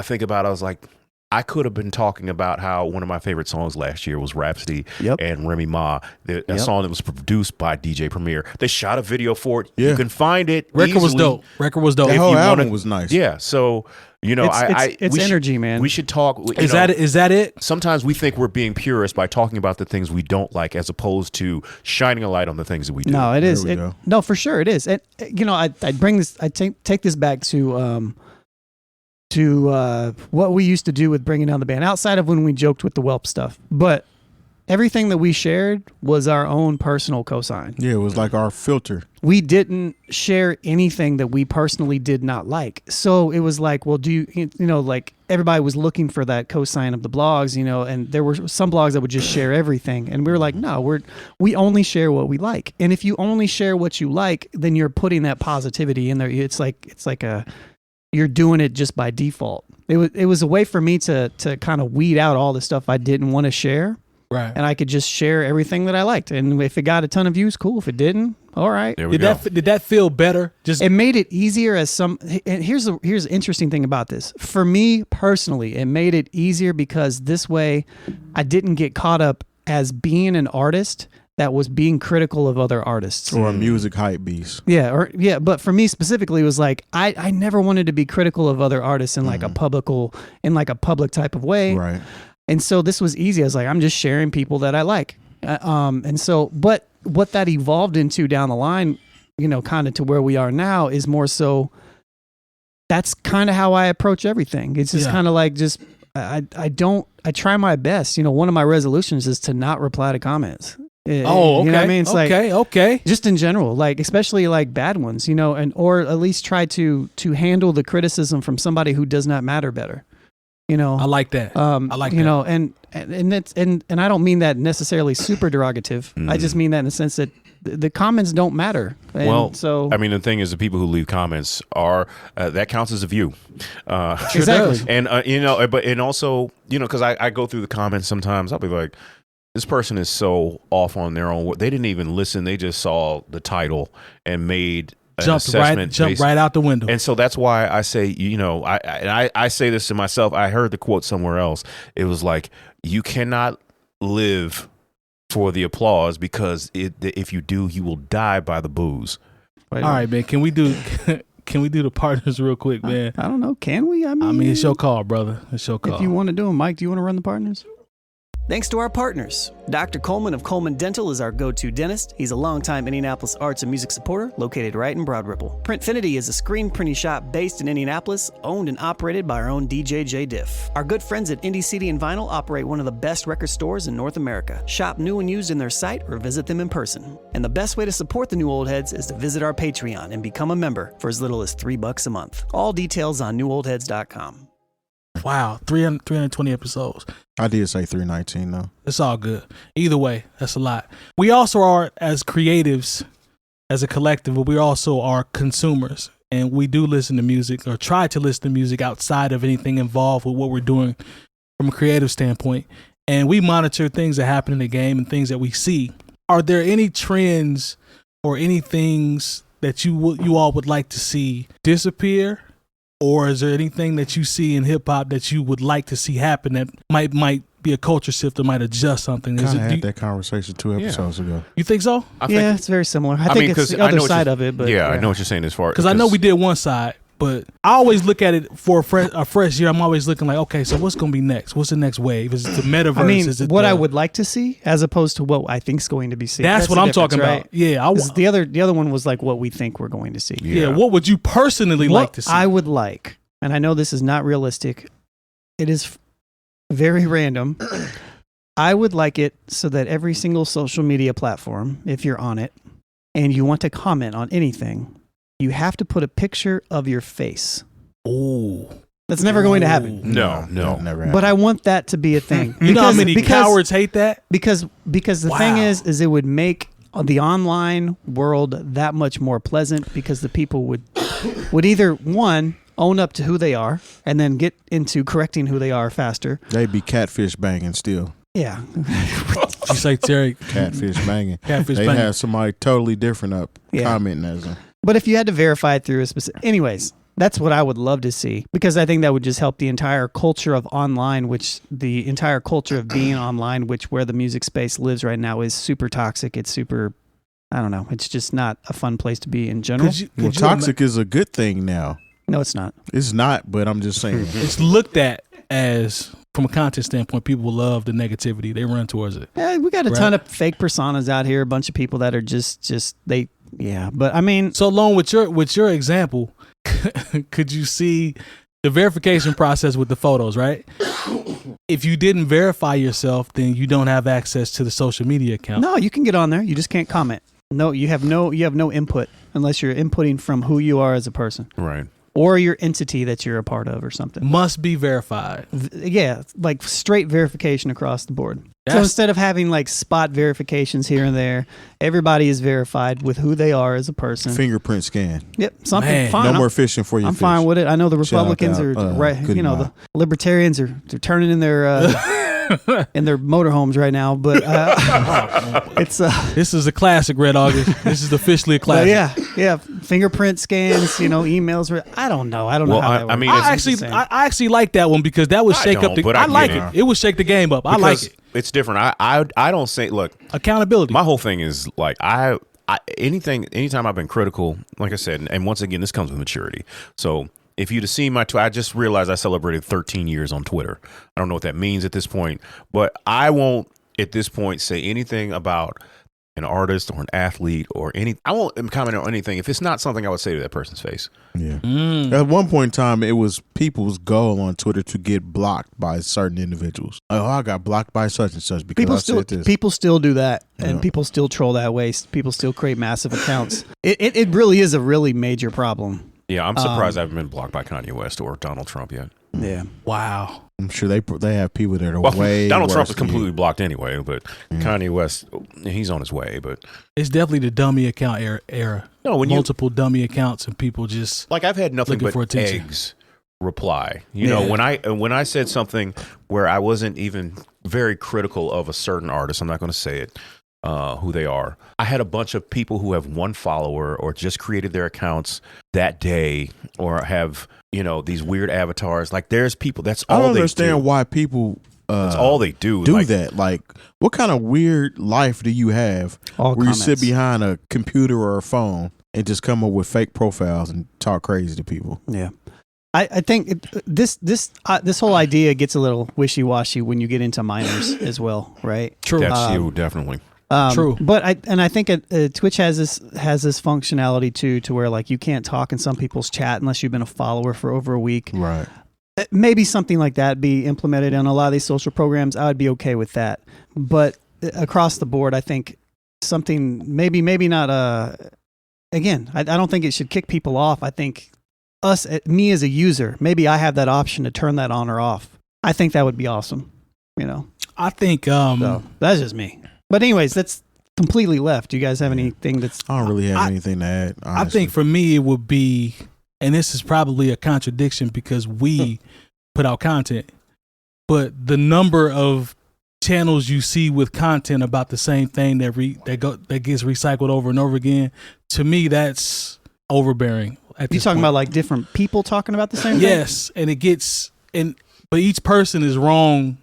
think about it, I was like, I could have been talking about how one of my favorite songs last year was Rhapsody and Remy Ma, a song that was produced by DJ Premier. They shot a video for it. Yeah. You can find it. Record was dope. The whole album was nice. Yeah. So, it's energy, man. We should talk. Is that it? Sometimes we think we're being purist by talking about the things we don't like, as opposed to shining a light on the things that we do. No, it is. No, for sure, it is. I bring this. I take this back to what we used to do with Bringing Down the Band, outside of when we joked with the whelp stuff, but everything that we shared was our own personal cosign. Yeah, it was like our filter. We didn't share anything that we personally did not like. So it was like, well, like everybody was looking for that cosign of the blogs, and there were some blogs that would just share everything. And we were like, no, we only share what we like. And if you only share what you like, then you're putting that positivity in there. It's like you're doing it just by default. It was a way for me to kind of weed out all the stuff I didn't want to share. Right. And I could just share everything that I liked. And if it got a ton of views, cool. If it didn't, all right. Did that feel better? It made it easier and here's the interesting thing about this. For me personally, it made it easier because this way I didn't get caught up as being an artist that was being critical of other artists. Or a music hype beast. Yeah, but for me specifically, it was like I never wanted to be critical of other artists in like a public type of way. Right. And so this was easy. I was like, I'm just sharing people that I like. And so, but what that evolved into down the line kind of to where we are now is more so. That's kind of how I approach everything. It's just kind of like I try my best. One of my resolutions is to not reply to comments. Okay. You know what I mean? It's okay. Just in general, like especially like bad ones, or at least try to handle the criticism from somebody who does not matter better. I like that. I like that. And I don't mean that necessarily super derogative. I just mean that in the sense that the comments don't matter. And so I mean, the thing is, the people who leave comments are that counts as a view. Exactly. And but also, because I go through the comments sometimes, I'll be like, this person is so off on their own. They didn't even listen. They just saw the title and made jumped right out the window. And so that's why I say, I say this to myself. I heard the quote somewhere else. It was like, you cannot live for the applause, because if you do, you will die by the booze. All right, man. Can we do the partners real quick, man? I don't know. Can we? I mean, it's your call, brother. It's your call. If you want to do them, Mike, do you want to run the partners? Thanks to our partners. Dr. Coleman of Coleman Dental is our go-to dentist. He's a longtime Indianapolis arts and music supporter located right in Broad Ripple. Printfinity is a screen printing shop based in Indianapolis, owned and operated by our own DJ Jay Diff. Our good friends at Indie CD and Vinyl operate one of the best record stores in North America. Shop new and used in their site or visit them in person. And the best way to support the New Old Heads is to visit our Patreon and become a member for as little as $3 a month. All details on newoldheads.com. Wow, 320 episodes. I did say 319 though. It's all good. Either way, that's a lot. We also are, as creatives, as a collective, but we also are consumers. And we do listen to music, or try to listen to music outside of anything involved with what we're doing from a creative standpoint. And we monitor things that happen in the game and things that we see. Are there any trends or any things that you all would like to see disappear? Or is there anything that you see in hip hop that you would like to see happen that might be a culture shift that might adjust something? Kind of had that conversation 2 episodes ago. You think so? Yeah, it's very similar. I think it's the other side of it. But I know what you're saying as far as, because I know we did one side, but I always look at it for a fresh year. I'm always looking like, okay, so what's going to be next? What's the next wave? Is it the metaverse? I mean, is it what I would like to see, as opposed to what I think is going to be seen. That's what I'm talking about. Yeah, the other one was like what we think we're going to see. Yeah, what would you personally like to see? I would like. And I know this is not realistic. It is very random. I would like it so that every single social media platform, if you're on it and you want to comment on anything, you have to put a picture of your face. Oh, that's never going to happen. No, never happen. But I want that to be a thing. You know how many cowards hate that? Because the thing is it would make the online world that much more pleasant, because the people would either, one, own up to who they are and then get into correcting who they are faster. They'd be catfish banging still. Yeah. You say, Terry? Catfish banging. Catfish They'd banging. have somebody totally different up commenting as them. But if you had to verify it through a specific... Anyways, that's what I would love to see, because I think that would just help the entire culture of online, the entire culture of being online, where the music space lives right now, is super toxic. It's super... I don't know. It's just not a fun place to be in general. Toxic is a good thing now. No, it's not. It's not, but I'm just saying. It's looked at as, from a content standpoint, people will love the negativity. They run towards it. Yeah, we got a ton of fake personas out here, a bunch of people that are but I mean. So along with your example, could you see the verification process with the photos, right? If you didn't verify yourself, then you don't have access to the social media account. No, you can get on there. You just can't comment. No, you have no input unless you're inputting from who you are as a person. Right. Or your entity that you're a part of or something. Must be verified. Yeah, like straight verification across the board. So instead of having like spot verifications here and there, everybody is verified with who they are as a person. Fingerprint scan. Yep, something fine. No more fishing for your I'm fish. fine with it. I know the Republicans are right. The libertarians are turning in their in their motorhomes right now. But it's this is a classic, Red August. This is officially a classic. Yeah. Fingerprint scans. Emails. I don't know. I don't know how that works. I mean, I actually like that one, because that would shake up the. I like it. It would shake the game up. I like it. It's different. I don't say, look, accountability. My whole thing is like anytime I've been critical, like I said, and once again, this comes with maturity. So if you'd have seen my I just realized I celebrated 13 years on Twitter. I don't know what that means at this point, but I won't at this point say anything about an artist or an athlete or any, I won't comment on anything if it's not something I would say to that person's face. Yeah. At one point in time, it was people's goal on Twitter to get blocked by certain individuals. Oh, I got blocked by such and such because I said this. People still do that, and people still troll that way. People still create massive accounts. It really is a really major problem. Yeah, I'm surprised I haven't been blocked by Kanye West or Donald Trump yet. Yeah. Wow. I'm sure they have people that are Donald Trump is than completely you. blocked anyway, but Kanye West, he's on his way. But it's definitely the dummy account era. No, when multiple dummy accounts and people just like I've had nothing looking for but attention. eggs reply. You know, when I said something where I wasn't even very critical of a certain artist, I'm not going to say it. Who they are. I had a bunch of people who have one follower or just created their accounts that day or have, you know, these weird avatars. Like there's people, that's all they do. I don't understand why people that's all they do that. Like, what kind of weird life do you have where you sit behind a computer or a phone and just come up with fake profiles and talk crazy to people? Yeah. I think this whole idea gets a little wishy-washy when you get into minors as well, right? True. That's you, definitely. True, but I think Twitch has this functionality too, to where like you can't talk in some people's chat unless you've been a follower for over a week. Right. Maybe something like that be implemented in a lot of these social programs. I would be okay with that. But across the board, I think something maybe not. Again, I don't think it should kick people off. I think me as a user, maybe I have that option to turn that on or off. I think that would be awesome. You know. I think so that's just me. But anyways, that's completely left. Do you guys have anything that's... I don't really have anything to add, honestly. I think for me, it would be, and this is probably a contradiction because we put out content, but the number of channels you see with content about the same thing that gets recycled over and over again, to me, that's overbearing. You talking about like different people talking about the same thing? Yes, and but each person is wrong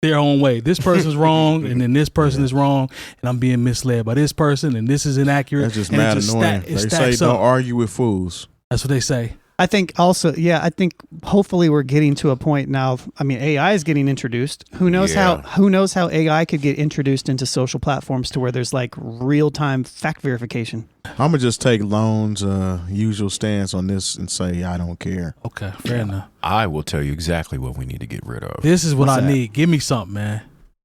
their own way. This person's wrong, and then this person is wrong, and I'm being misled by this person, and this is inaccurate. That's just mad annoying. They say don't argue with fools. That's what they say. I think also, I think hopefully we're getting to a point now. I mean, AI is getting introduced. Who knows how AI could get introduced into social platforms to where there's like real time fact verification. I'm gonna just take Lone's usual stance on this and say I don't care. Okay, fair enough. I will tell you exactly what we need to get rid of. This is what I need. Give me something, man.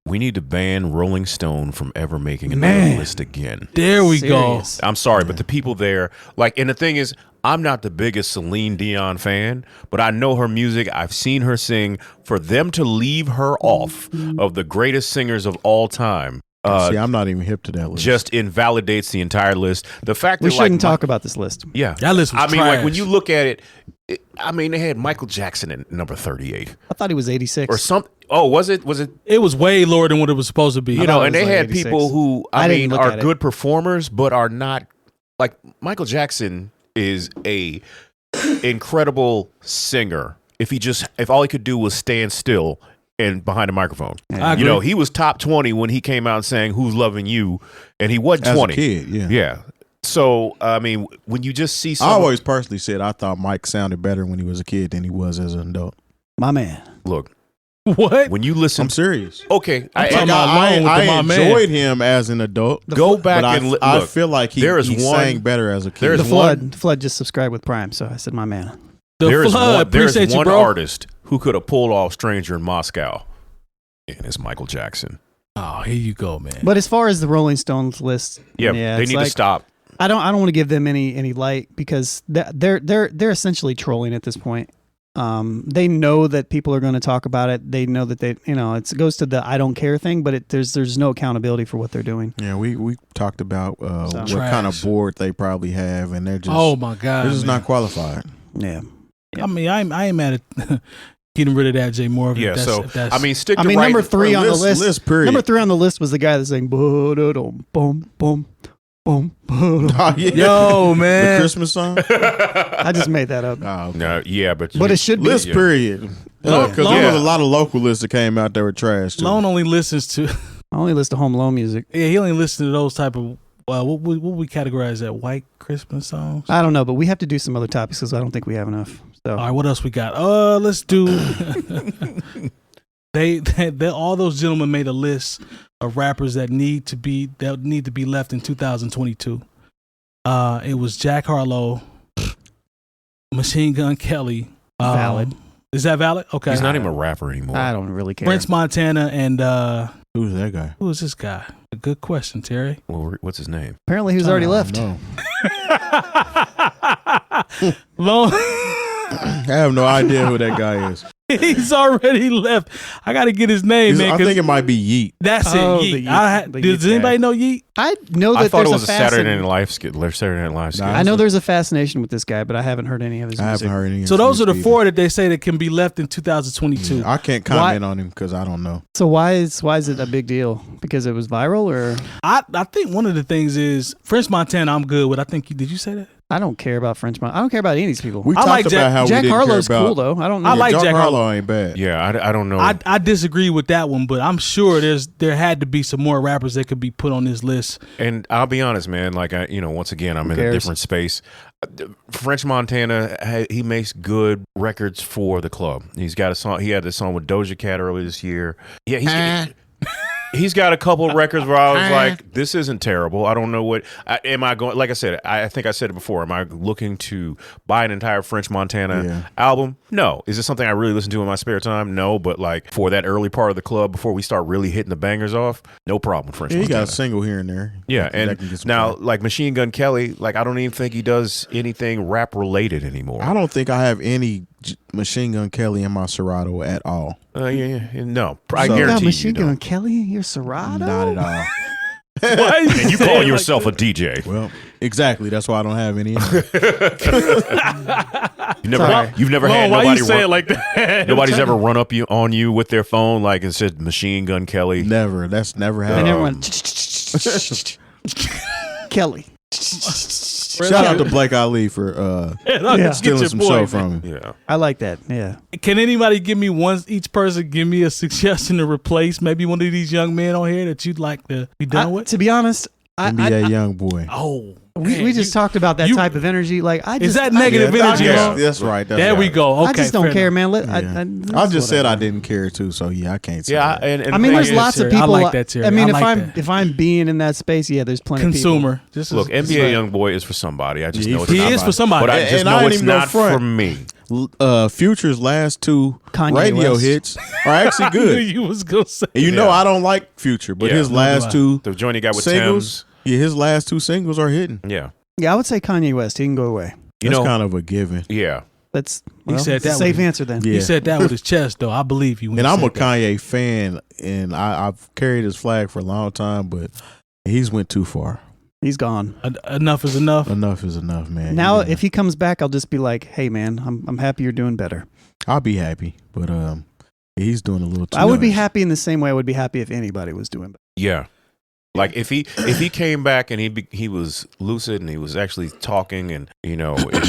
We need to ban Rolling Stone from ever making another list again. There we go. I'm sorry, but the people there, like, and the thing is, I'm not the biggest Celine Dion fan, but I know her music. I've seen her sing. For them to leave her off of the greatest singers of all time. See, I'm not even hip to that list. Just invalidates the entire list. The fact we that shouldn't talk about this list. Yeah, that list was trash. like when you look at it, they had Michael Jackson at number 38. I thought he was 86 or something. Oh, was it? It was way lower than what it was supposed to be. You know, and they had people who are good performers, but are not like Michael Jackson is a incredible singer. If all he could do was stand still and behind a microphone. Yeah. You know, he was top 20 when he came out saying "Who's Loving You," and he wasn't 20. As a kid, yeah. So I mean, when you just see, I always personally said I thought Mike sounded better when he was a kid than he was as an adult. My man, look. What? When you listen, I'm serious. Okay, I enjoyed him as an adult. Go back and look. I feel like he sang better as a kid. The Flood just subscribed with Prime, so I said my man. There's one artist who could have pulled off "Stranger in Moscow," and it's Michael Jackson. Oh, here you go, man. But as far as the Rolling Stones list, they need to stop. I don't want to give them any light because they're essentially trolling at this point. They know that people are going to talk about it. They know that it goes to the I don't care thing, but there's no accountability for what they're doing. Yeah, we talked about what kind of board they probably have, and they're just my god, they're just not qualified. Yeah. I mean, I ain't mad at getting rid of that Jay Moore. Yeah, stick to number 3 on the list. Period. Number 3 on the list was the guy that's saying boom boom boom. Oh, yeah. Yo, man, the Christmas song. I just made that up. Oh, okay. No, yeah, but it should be list period. Because there was a lot of local lists that came out that were trash too. Lone only listens to. I only listen to Home Alone music. Yeah, he only listens to those type of. What we categorize that white Christmas songs? I don't know, but we have to do some other topics because I don't think we have enough. So, all right, what else we got? Let's do. They all those gentlemen made a list of rappers that need to be left in 2022. It was Jack Harlow, Machine Gun Kelly. Valid. Is that valid? Okay. He's not even a rapper anymore. I don't really care. French Montana and Who's that guy? who is this guy? A good question, Terry. Well, what's his name? Apparently, he was already left. No. Long. I have no idea who that guy is. He's already left. I got to get his name, man. I think it might be Yeet. That's Oh, it. the Yeet. Yeet- the Does Yeet anybody know Yeet? I know that I thought there's it was a Saturday fascin- Night Live skit. Saturday Night Live skit. Nah, I know there's a fascination with this guy, but I haven't heard any of his I music. haven't heard any. So those are the four that they say that can be left in 2022. I can't comment on him because I don't know. So why is it a big deal? Because it was viral, or I think one of the things is French Montana. I'm good with. I think did you say that? I don't care about French Montana. I don't care about any of these people. We I talked like about how Jack we didn't Harlow's care about. cool though. I don't know. I like Jack Jack Harlow ain't bad. Yeah, I don't know. I disagree with that one, but I'm sure there had to be some more rappers that could be put on this list. And I'll be honest, man. Like once again, I'm in a different space. French Montana, he makes good records for the club. He's got a song. He had a song with Doja Cat earlier this year. Yeah, he's got a couple of records where I was like, this isn't terrible. I don't know what. Am I going? Like I said, I think I said it before. Am I looking to buy an entire French Montana album? No. Is this something I really listen to in my spare time? No. But like for that early part of the club before we start really hitting the bangers off, no problem. French He Montana. got a single here and there. Yeah, That and can get some now traction. like Machine Gun Kelly, like I don't even think he does anything rap related anymore. I don't think I have any Machine Gun Kelly in my Serato at all. No, I So- You got guarantee Machine you Gun don't. Kelly in your Serato? Not at all. Why is And he you saying call it yourself like a DJ. Well, exactly. That's why I don't have any. You've never had Why nobody you say run, it like that? nobody's ever run up on you with their phone like and said Machine Gun Kelly. Never. That's never And happened. everyone, Kelly. Shout out to Blake Ali for Get stealing your some boy, show man. from him. Yeah. I like that. Yeah. Can anybody give me each person give me a suggestion to replace maybe one of these young men on here that you'd like to be done with? To be honest, NBA young boy. Oh, we just talked about that type of energy. Like Is that negative energy? Yeah, that's right. That's There right. we go. Okay, I just don't fair care, enough. man. I just said I didn't care too, so yeah, I can't say that. And I mean, there's like lots that, of Terry. I people. like that, Terry. I mean, I like that. if I'm being in that space, yeah, there's plenty of Consumer. This Look, is NBA young boy is for somebody. I just know it's he not is mine. for somebody. But I just And I know ain't it's even gonna not front. for me. Future's last two Kanye radio West. hits are actually I knew good. you was gonna say. And you know Yeah. I don't like Future, but Yeah. his last two The joint he got with singles, his last two singles are hitting. Thames. Yeah. Yeah, I would say Kanye West. He can go away. You That's know, kind of a given. yeah. That's said it's a that safe with- answer then. Yeah. He said that with his chest, though. I believe you. When And you I'm a said that. Kanye fan, and I've carried his flag for a long time, but he's went too far. He's gone. Enough is enough. Enough is enough, man. Now, Yeah. if he comes back, I'll just be like, "Hey, man, I'm happy you're doing better." I'll be happy, but he's doing a little too I would be much. happy in the same way I would be happy if anybody was doing better. Yeah. Like if he came back and he was lucid and he was actually talking and it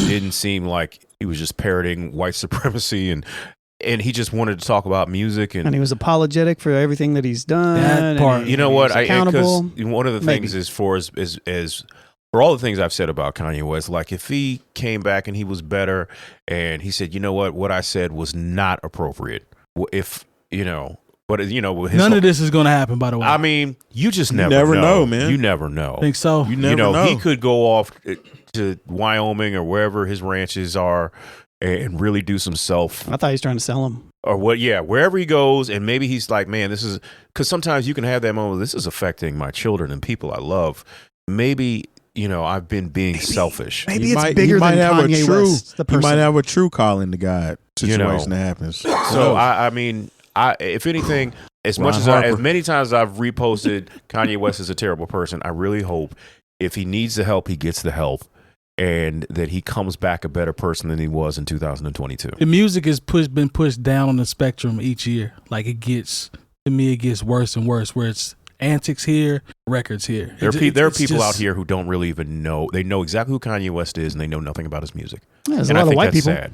didn't seem like he was just parroting white supremacy and he just wanted to talk about music And and he was apologetic for everything that he's done. That and part. he- you know and what he's accountable. because one of the things Maybe. is for all the things I've said about Kanye West, like if he came back and he was better and he said, you know what I said was not appropriate. If but with his None of this is going to happen, by the way. I mean, you just never, never know, man. You never know. think so. You never know. He could go off to Wyoming or wherever his ranches are and really do some self I thought he was trying to sell him. or what. Yeah, wherever he goes, and maybe he's like, man, this is because sometimes you can have that moment. This is affecting my children and people I love. Maybe I've been being selfish. Maybe He it's might- bigger he might than have Kanye a true, West. The He might person. have a true calling to God situation that happens. So I mean, if anything, as Ron much as Harper. as many times as I've reposted Kanye West is a terrible person, I really hope if he needs the help, he gets the help, and that he comes back a better person than he was in 2022. The music has been pushed down on the spectrum each year. Like it gets worse and worse. Where it's antics here, records here. There are It's people just- out here who don't really even know. They know exactly who Kanye West is, and they know nothing about his music. Yeah, there's a And I lot of think white that's people. sad.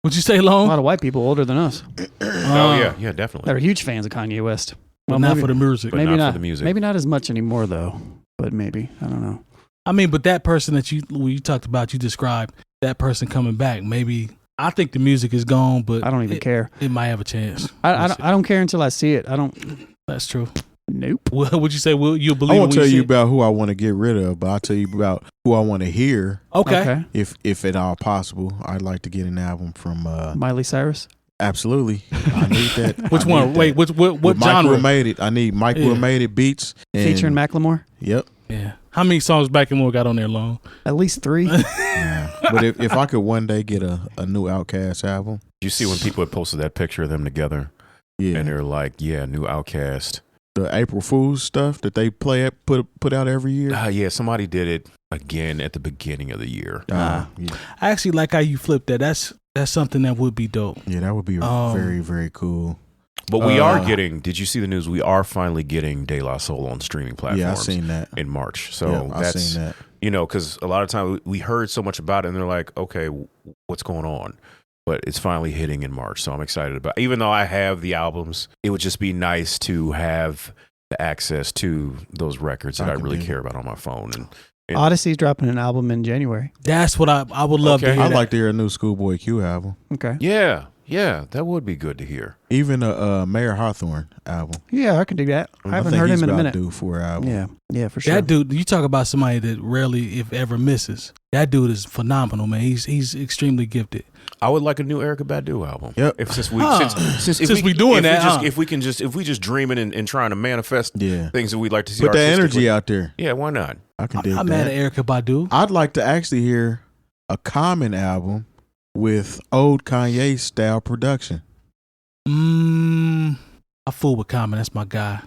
Would you say A long? lot of white people older than us Oh yeah, that definitely. are huge fans of Kanye West. But Well, not maybe, for the music. But maybe not not for the music. Maybe not as much anymore though. But maybe I don't know. I mean, but that person that you talked about, you described that person coming back. Maybe I think the music is gone, but I don't even care. It might have a chance. I don't care until I see it. I don't. That's true. Nope. What would you say? Will you believe? I won't when tell see you it? about who I want to get rid of, but I'll tell you about who I want to hear. Okay. If at all possible, I'd like to get an album from Miley Cyrus. Absolutely, I need that. Which one? Wait, what With genre? Michael Made It. I need Michael Made It beats Featuring Macklemore. Yep. Yeah. How many songs Macklemore got on there long? At least 3. Yeah. But if I could one day get a new Outkast album. You see when people had posted that picture of them together, Yeah. and they're like, "Yeah, new Outkast." The April Fool's stuff that they put out every year. Yeah, somebody did it again at the beginning of the year. Yeah. I actually like how you flipped that. That's something that would be dope. Yeah, that would be very, very cool. But we are getting. Did you see the news? We are finally getting De La Soul on streaming platforms. Yeah, I seen that in March. So yeah, I seen that. Because a lot of times we heard so much about it, and they're like, "Okay, what's going on?" But it's finally hitting in March, so I'm excited about it. Even though I have the albums, it would just be nice to have the access to those records that I really care about on my phone. And Odyssey's dropping an album in January. That's what I would love to hear. I'd like to hear a new Schoolboy Q album. Okay. Yeah, that would be good to hear. Even a Mayor Hawthorne album. Yeah, I can do that. I haven't heard him in a minute. Due for an album. Yeah, for sure. That dude, you talk about somebody that rarely, if ever, misses. That dude is phenomenal, man. He's extremely gifted. I would like a new Erykah Badu album. Yep. Since we just dreaming and trying to manifest things that we'd like to see. Put that energy out there. Yeah, why not? I can dig that. I'm mad at Erykah Badu. I'd like to actually hear a Common album with old Kanye style production. I fool with Common. That's my guy.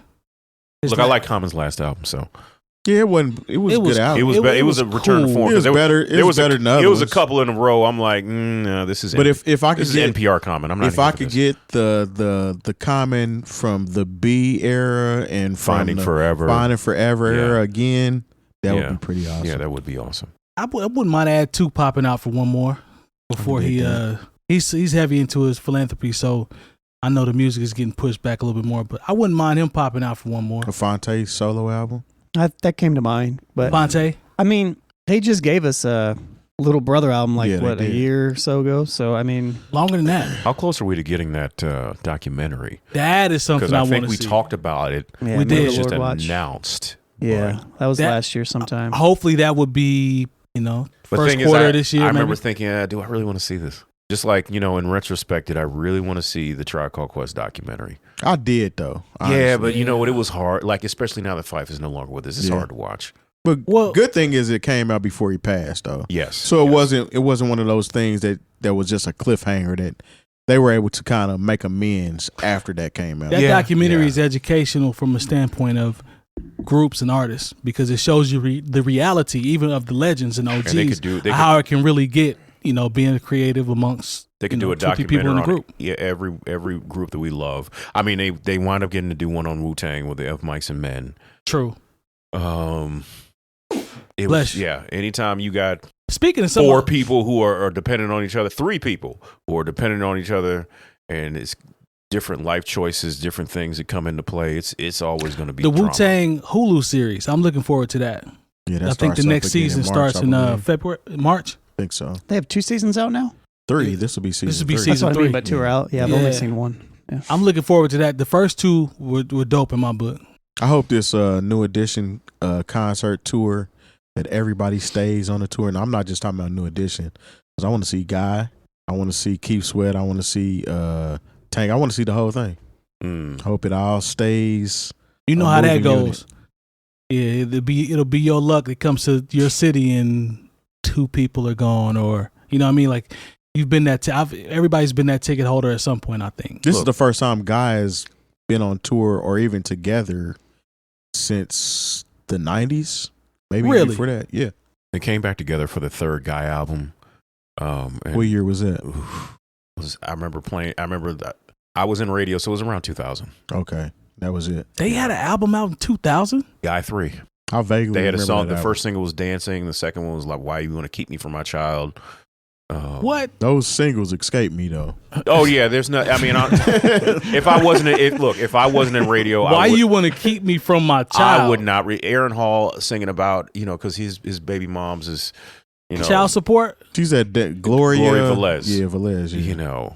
Look, I like Common's last album, so. Yeah, it was a good album. It was a return to form. It was better. It was better than others. It was a couple in a row. I'm like, no, this is. But if I could get NPR Common, I'm not. If I could get the Common from the B era and Finding Forever era again, that would be pretty awesome. Yeah, that would be awesome. I wouldn't mind add 2 popping out for one more before he's heavy into his philanthropy, so I know the music is getting pushed back a little bit more, but I wouldn't mind him popping out for one more. A Fonte solo album. That came to mind, but Fonte. I mean, they just gave us a Little Brother album a year or so ago. So I mean, longer than that. How close are we to getting that documentary? That is something I want to see. Because I think we talked about it. Yeah, we did. It was just announced. Yeah, that was last year sometime. Hopefully that would be first quarter of this year. I remember thinking, do I really want to see this? Just like, in retrospect, did I really want to see the 𝐀𝐁𝐎𝐿 documentary? I did, though. Honestly. Yeah, but you know what? It was hard. Like, especially now that Phife is no longer with us, it's hard to watch. But good thing is it came out before he passed, though. Yes. So it wasn't one of those things that was just a cliffhanger that they were able to kind of make amends after that came out. That documentary is educational from a standpoint of groups and artists because it shows you the reality even of the legends and OGs, how it can really get. Being creative amongst they could do a documentary people in the group. Every group that we love. I mean, they wind up getting to do one on Wu-Tang with the F Mics and Men. True. Anytime you got speaking of 4 people who are dependent on each other, 3 people who are dependent on each other, and it's different life choices, different things that come into play. It's always going to be the Wu-Tang Hulu series. I'm looking forward to that. Yeah, I think the next season starts in March. I think so. They have 2 seasons out now? 3. This will be season 3. This will be That's season what 3. I mean by 2 are out. Yeah, I've only seen 1. Yeah. I'm looking forward to that. The first 2 were dope in my book. I hope this new edition concert tour that everybody stays on the tour. And I'm not just talking about New Edition. Because I want to see Guy. I want to see Keith Sweat. I want to see Tank. I want to see the whole thing. I hope it all stays. You know how that goes. Unit. Yeah, it'll be your luck that comes to your city and 2 people are gone, or you know what I mean. Like you've been everybody's been that ticket holder at some point. I think this is the first time Guy has been on tour or even together since the 90s. Maybe really before that. Yeah, they came back together for the 3rd Guy album. What year was that? I remember that I was in radio, so it was around 2000. Okay, that was it. They had an album out in 2000. Guy 3. I vaguely they had a song. The album. first single was "Dancing." The second one was like "Why You Want to Keep Me From My Child." What? Those singles escape me though. Oh yeah, there's no. I mean, if I wasn't in radio, why you want to keep me from my child? I would not. Aaron Hall singing about because his baby mom's is child support. She's at Gloria Velez. Yeah, Velez. Yeah.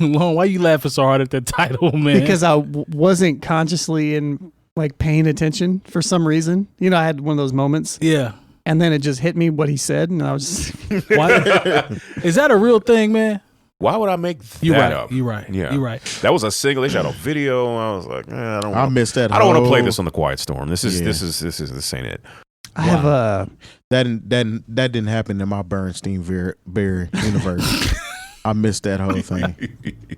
Lon, why you laughing so hard at that title, man? Because I wasn't consciously in like paying attention for some reason. You know, I had one of those moments. Yeah. And then it just hit me what he said, and I was just Why, is that a real thing, man? Why would I make You that right. up? You right. Yeah. You right. That was a single. They shot a video. I was like, I missed that. I don't want to play this on the Quiet Storm. This ain't it. I have that didn't happen in my Bernstein Bear universe. I missed that whole thing.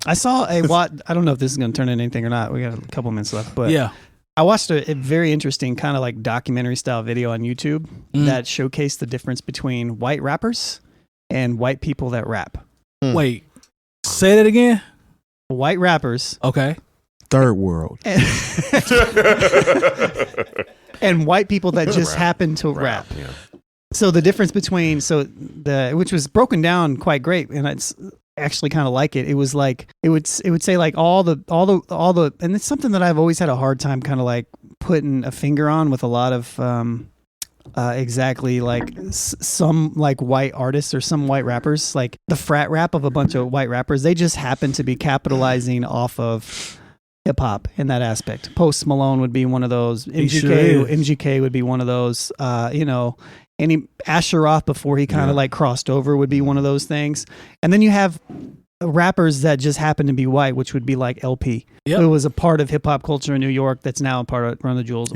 I saw I don't know if this is going to turn into anything or not. We got a couple minutes left, but yeah. I watched a very interesting kind of like documentary style video on YouTube that showcased the difference between white rappers and white people that rap. Wait, say that again. White rappers. Okay. Third world. And white people that just happen to rap. Yeah. So the difference between which was broken down quite great, and it's actually kind of like it. It was like it would say like all the, and it's something that I've always had a hard time kind of like putting a finger on with a lot of exactly like some like white artists or some white rappers, like the frat rap of a bunch of white rappers. They just happen to be capitalizing off of hip hop in that aspect. Post Malone would be one of those. MGK would be one of those. You know, any Asher Roth before he kind of like crossed over would be one of those things. And then you have rappers that just happen to be white, which would be like LP. Yep. Who was a part of hip hop culture in New York that's now a part of Run the Jewels.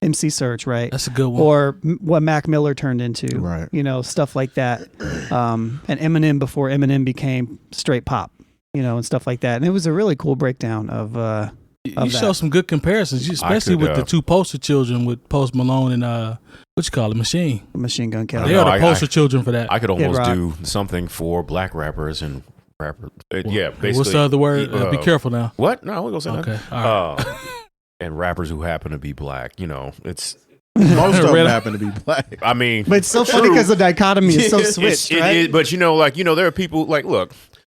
MC Search, right? That's a good one. Or what Mac Miller turned into, right? You know, stuff like that. And Eminem before Eminem became straight pop, you know, and stuff like that. And it was a really cool breakdown of you show some good comparisons, especially with the two poster children with Post Malone and Machine Gun Kelly. They are the poster children for that. I could almost do something for black rappers and yeah, basically. What's the other word? Be careful now. What? No, we're gonna say okay. that. All right. And rappers who happen to be black. You know, it's most of them happen to be black. I mean, but it's so funny because the dichotomy is so switched, right? But you know, there are people like, look.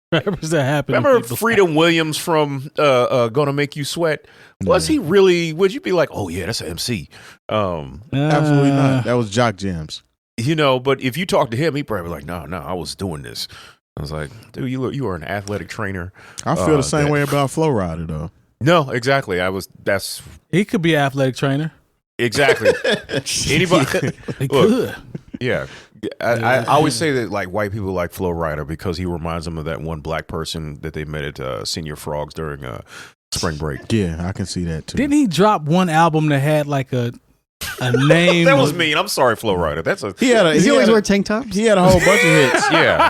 Rappers that happen. Remember Freedom Williams from Gonna Make You Sweat? Was he really? Would you be like, oh yeah, that's an MC? Absolutely not. That was Jock Jams. You know, but if you talk to him, he probably be like, no, I was doing this. I was like, dude, you are an athletic trainer. I feel the same way about Flow Rider though. No, exactly. He could be an athletic trainer. Exactly. Anybody? He could. Yeah. I always say that like white people like Flo Rida because he reminds them of that one black person that they met at Senior Frogs during spring break. Yeah, I can see that too. Didn't he drop one album that had like a name? That was mean. I'm sorry, Flo Rida. Does he always wear tank tops? He had a whole bunch of hits. Yeah.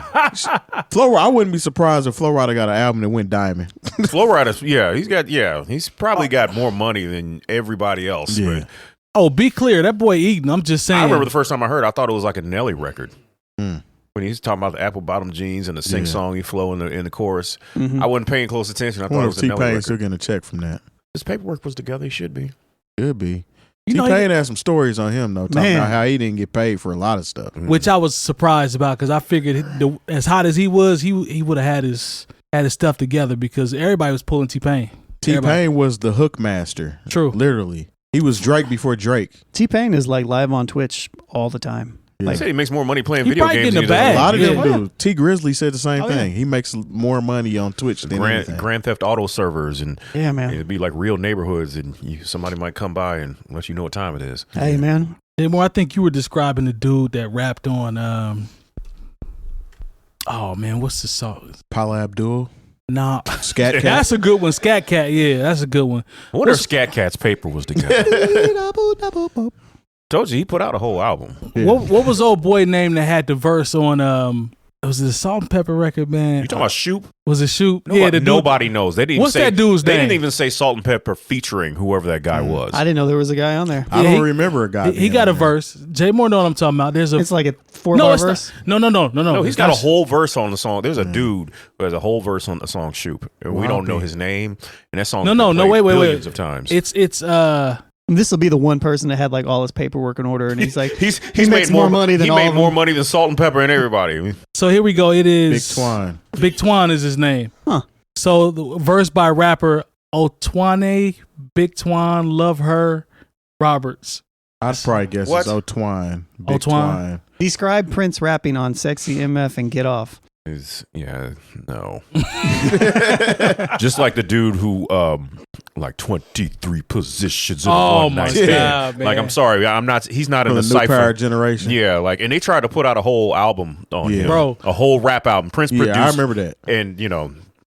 Flo Rida, I wouldn't be surprised if Flo Rida got an album that went diamond. Flo Rida, he's probably got more money than everybody else. Yeah. But oh, be clear, that boy eating. I'm just saying. I remember the first time I heard it, I thought it was like a Nelly record. When he's talking about the apple bottom jeans and the sing songy flow in the chorus. I wasn't paying close attention. I thought it was a Nelly record. Still getting a check from that. His paperwork was together. He should be. Could be. T-Pain had some stories on him though, talking about how he didn't get paid for a lot of stuff, which I was surprised about because I figured as hot as he was, he would have had his stuff together because everybody was pulling T-Pain. T-Pain was the hook master. True, literally. He was Drake before Drake. T-Pain is like live on Twitch all the time. Yeah. Like, he makes more money playing he video games. A lot of them do. T Grizzly said the same thing. He makes more money on Twitch than Grand Theft Auto servers, and man, it'd be like real neighborhoods, and somebody might come by and let you know what time it is. Hey man, more. I think you were describing the dude that rapped on. Oh man, what's the song? Paula Abdul. Nah, Scat Cat. That's a good one. Scat Cat. Yeah, that's a good one. I wonder if Scat Cat's paper was together. Told you he put out a whole album. Yeah. What was old boy name that had the verse on? Was it the Salt and Pepper record band? You talking about Shoop? Was it Shoop? Nobody knows. They didn't. What's say, that dude's name? They didn't even say Salt and Pepper featuring whoever that guy was. I didn't know there was a guy on there. I don't remember a guy. He got a verse. Jay Moore know what I'm talking about. It's like a 4-bar verse. No. He's got a whole verse on the song. There's a dude who has a whole verse on the song Shoop. We don't know his name, and that song. Wait. Billions of times. It's This will be the one person that had like all his paperwork in order, and he's like, he makes more money than all of them. He made more money than Salt and Pepper and everybody. So here we go. It is Big Twan. Big Twan is his name. Huh. So the verse by rapper 𝗀𝗲𝗄, Big Twan, Love Her, Roberts. I'd probably guess it's 𝗀𝗲𝗄. Big 𝗀𝗲𝗄. Describe Prince rapping on Sexy MF and Get Off. No. Just like the dude who like 23 positions in one night stand. God, man. Like, I'm sorry, he's not in the New cipher. Power Generation. Yeah, like, and they tried to put out a whole album on him. Bro. A whole rap album. Prince produced. I remember that. And,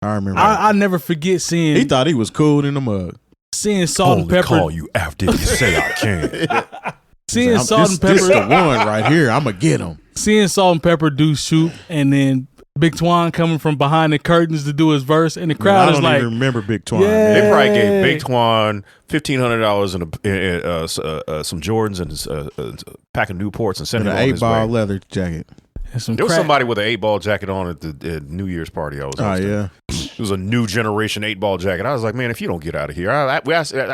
I remember I never forget seeing. he thought he was cool in the mug. Seeing Salt and Pepper. call you after you say I can. Seeing Salt and Pepper. This the one right here. I'm going to get him. Seeing Salt and Pepper do shoot, and then Big Twan coming from behind the curtains to do his verse, and the crowd is like, I don't even remember Big Twan. Yeah. They probably gave Big Twan $1,500 and some Jordans and a pack of Newports and sent him An on his 8-ball way. leather jacket. and There was somebody with an 8-ball jacket on at the New Year's party I was hosting. yeah. It was a new generation 8-ball jacket. I was like, man, if you don't get out of here,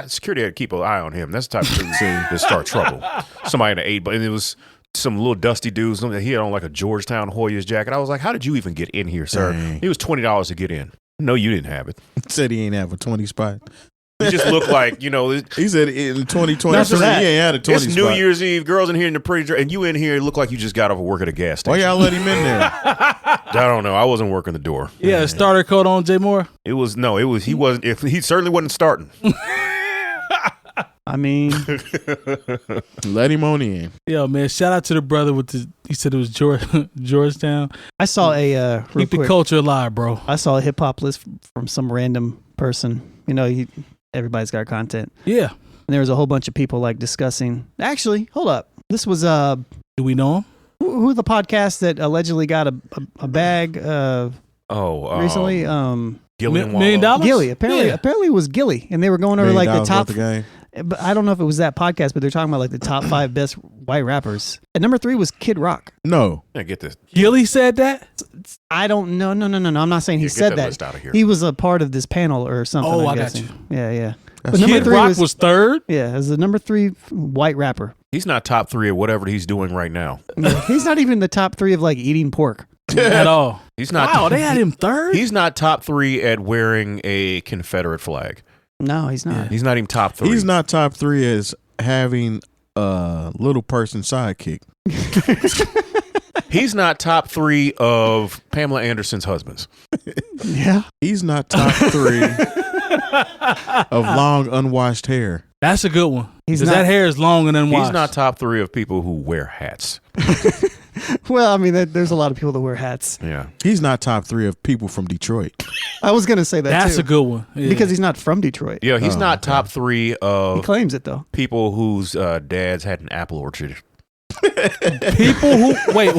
security had to keep an eye on him. That's the type of dude that start trouble. Somebody in an 8-ball, and it was some little dusty dudes. He had on like a Georgetown Hoyas jacket. I was like, how did you even get in here, sir? Dang. It was $20 to get in. No, you didn't have it. Said he ain't have a 20 spot. You just look like, He said in 2023 That's he that. ain't had a 20 it's spot. New Year's Eve. Girls in here in the pretty dress, and you in here look like you just got off of work at a gas Why station. y'all let him in there? I don't know. I wasn't working the door. yeah, a starter coat on Jay Moore. He wasn't. If he certainly wasn't starting. I mean, Let him on in. Yeah, man. Shout out to the brother with he said it was Georgetown. I saw a real Keep the quick, culture alive, bro. I saw a hip hop list from some random person. Everybody's got content, Yeah. and there was a whole bunch of people like discussing. Actually, hold up, this was Do we know him? who the podcast that allegedly got a bag recently? Gillian $1 million? Gilly. Apparently, Yeah. apparently it was Gilly, and they were going over $1 like million the top. worth of game. But I don't know if it was that podcast, but they're talking about like the top 5 best white rappers. And number 3 was Kid Rock. No. Yeah, get this. Gilly said that? I don't know. No. I'm not saying he Get said that that. list out of here. He was a part of this panel or something. Oh, I'm I got guessing. you. Yeah. But That's number Kid 3 Rock was third? yeah, as the number 3 white rapper. He's not top 3 of whatever he's doing right now. He's not even the top 3 of like eating pork. At all. He's not. Wow, they had him third? He's not top 3 at wearing a Confederate flag. No, he's not. He's not even top 3. He's not top 3 as having a little person sidekick. He's not top 3 of Pamela Anderson's husbands. Yeah. He's not top 3 of long unwashed hair. That's a good one. He's Because not- that hair is long and unwashed. He's not top 3 of people who wear hats. Well, I mean, there's a lot of people that wear hats. Yeah. He's not top 3 of people from Detroit. I was gonna say that That's too. a good one. Yeah. Because he's not from Detroit. Yeah, he's not top 3 He of claims it though. people whose dads had an apple orchard. people who wait.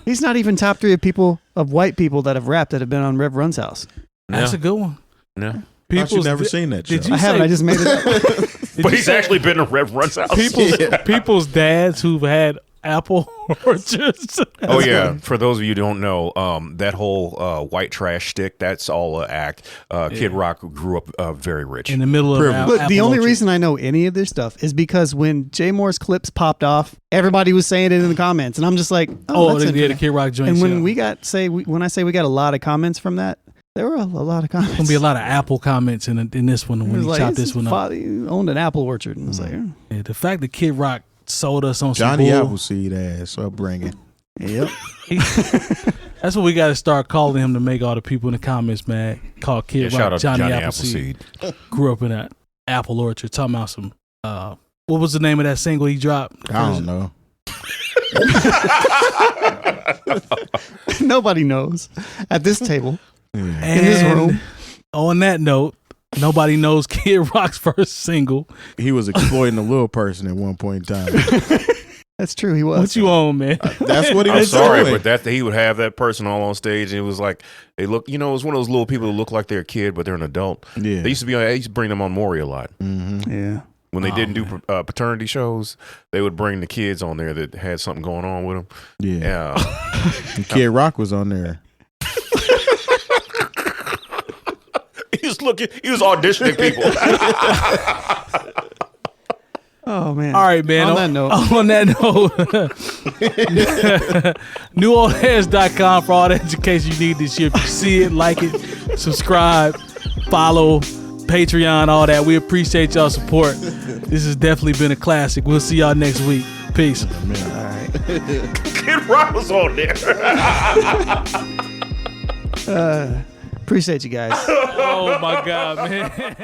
He's not even top 3 of white people that have rapped that have been on Rev Run's house. That's a good one. No. I've never seen that show. Did you I haven't. say- I just made it up. But he's actually been to Rev Run's house. People's dads who've had apple orchards. Oh yeah, for those of you who don't know, that whole white trash stick, that's all an act. Kid Rock grew up very rich. In the middle of Look, the only reason I know any of this stuff is because when Jay Moore's clips popped off, everybody was saying it in the comments, and I'm just like, Oh, that's they did a interesting. Kid Rock joint. And when when I say we got a lot of comments from that, there were a lot of comments. Gonna be a lot of Apple comments in this one It when was he like, chopped his this one up. father owned an apple orchard, and I was like, Yeah, the fact that Kid Rock sold us on Johnny some bull, Appleseed ass upbringing. yep. that's what we got to start calling him to make all the people in the comments mad. Call Kid Rock shout out to Johnny Johnny Appleseed. Grew up in an apple orchard. Talking about some. What was the name of that single he dropped? I don't know. Nobody knows at this table. And In this room. on that note, nobody knows Kid Rock's first single. He was exploiting a little person at one point in time. That's true. He was. What you on, man? That's what he I'm was sorry, doing. but that he would have that person all on stage, and it was like they look. It was one of those little people who look like they're a kid, but they're an adult. Yeah. They used to be. I used to bring them on Maury a lot. Yeah. When they didn't do paternity shows, they would bring the kids on there that had something going on with them. Yeah. And Kid Rock was on there. He was auditioning people. Oh man. All right, man. On that note. On that note, newoldheads.com for all the education you need this year. If you see it, like it, subscribe, follow, Patreon, all that. We appreciate y'all support. This has definitely been a classic. We'll see y'all next week. Peace. All right. Kid Rock was on there. Appreciate you guys. Oh my God, man.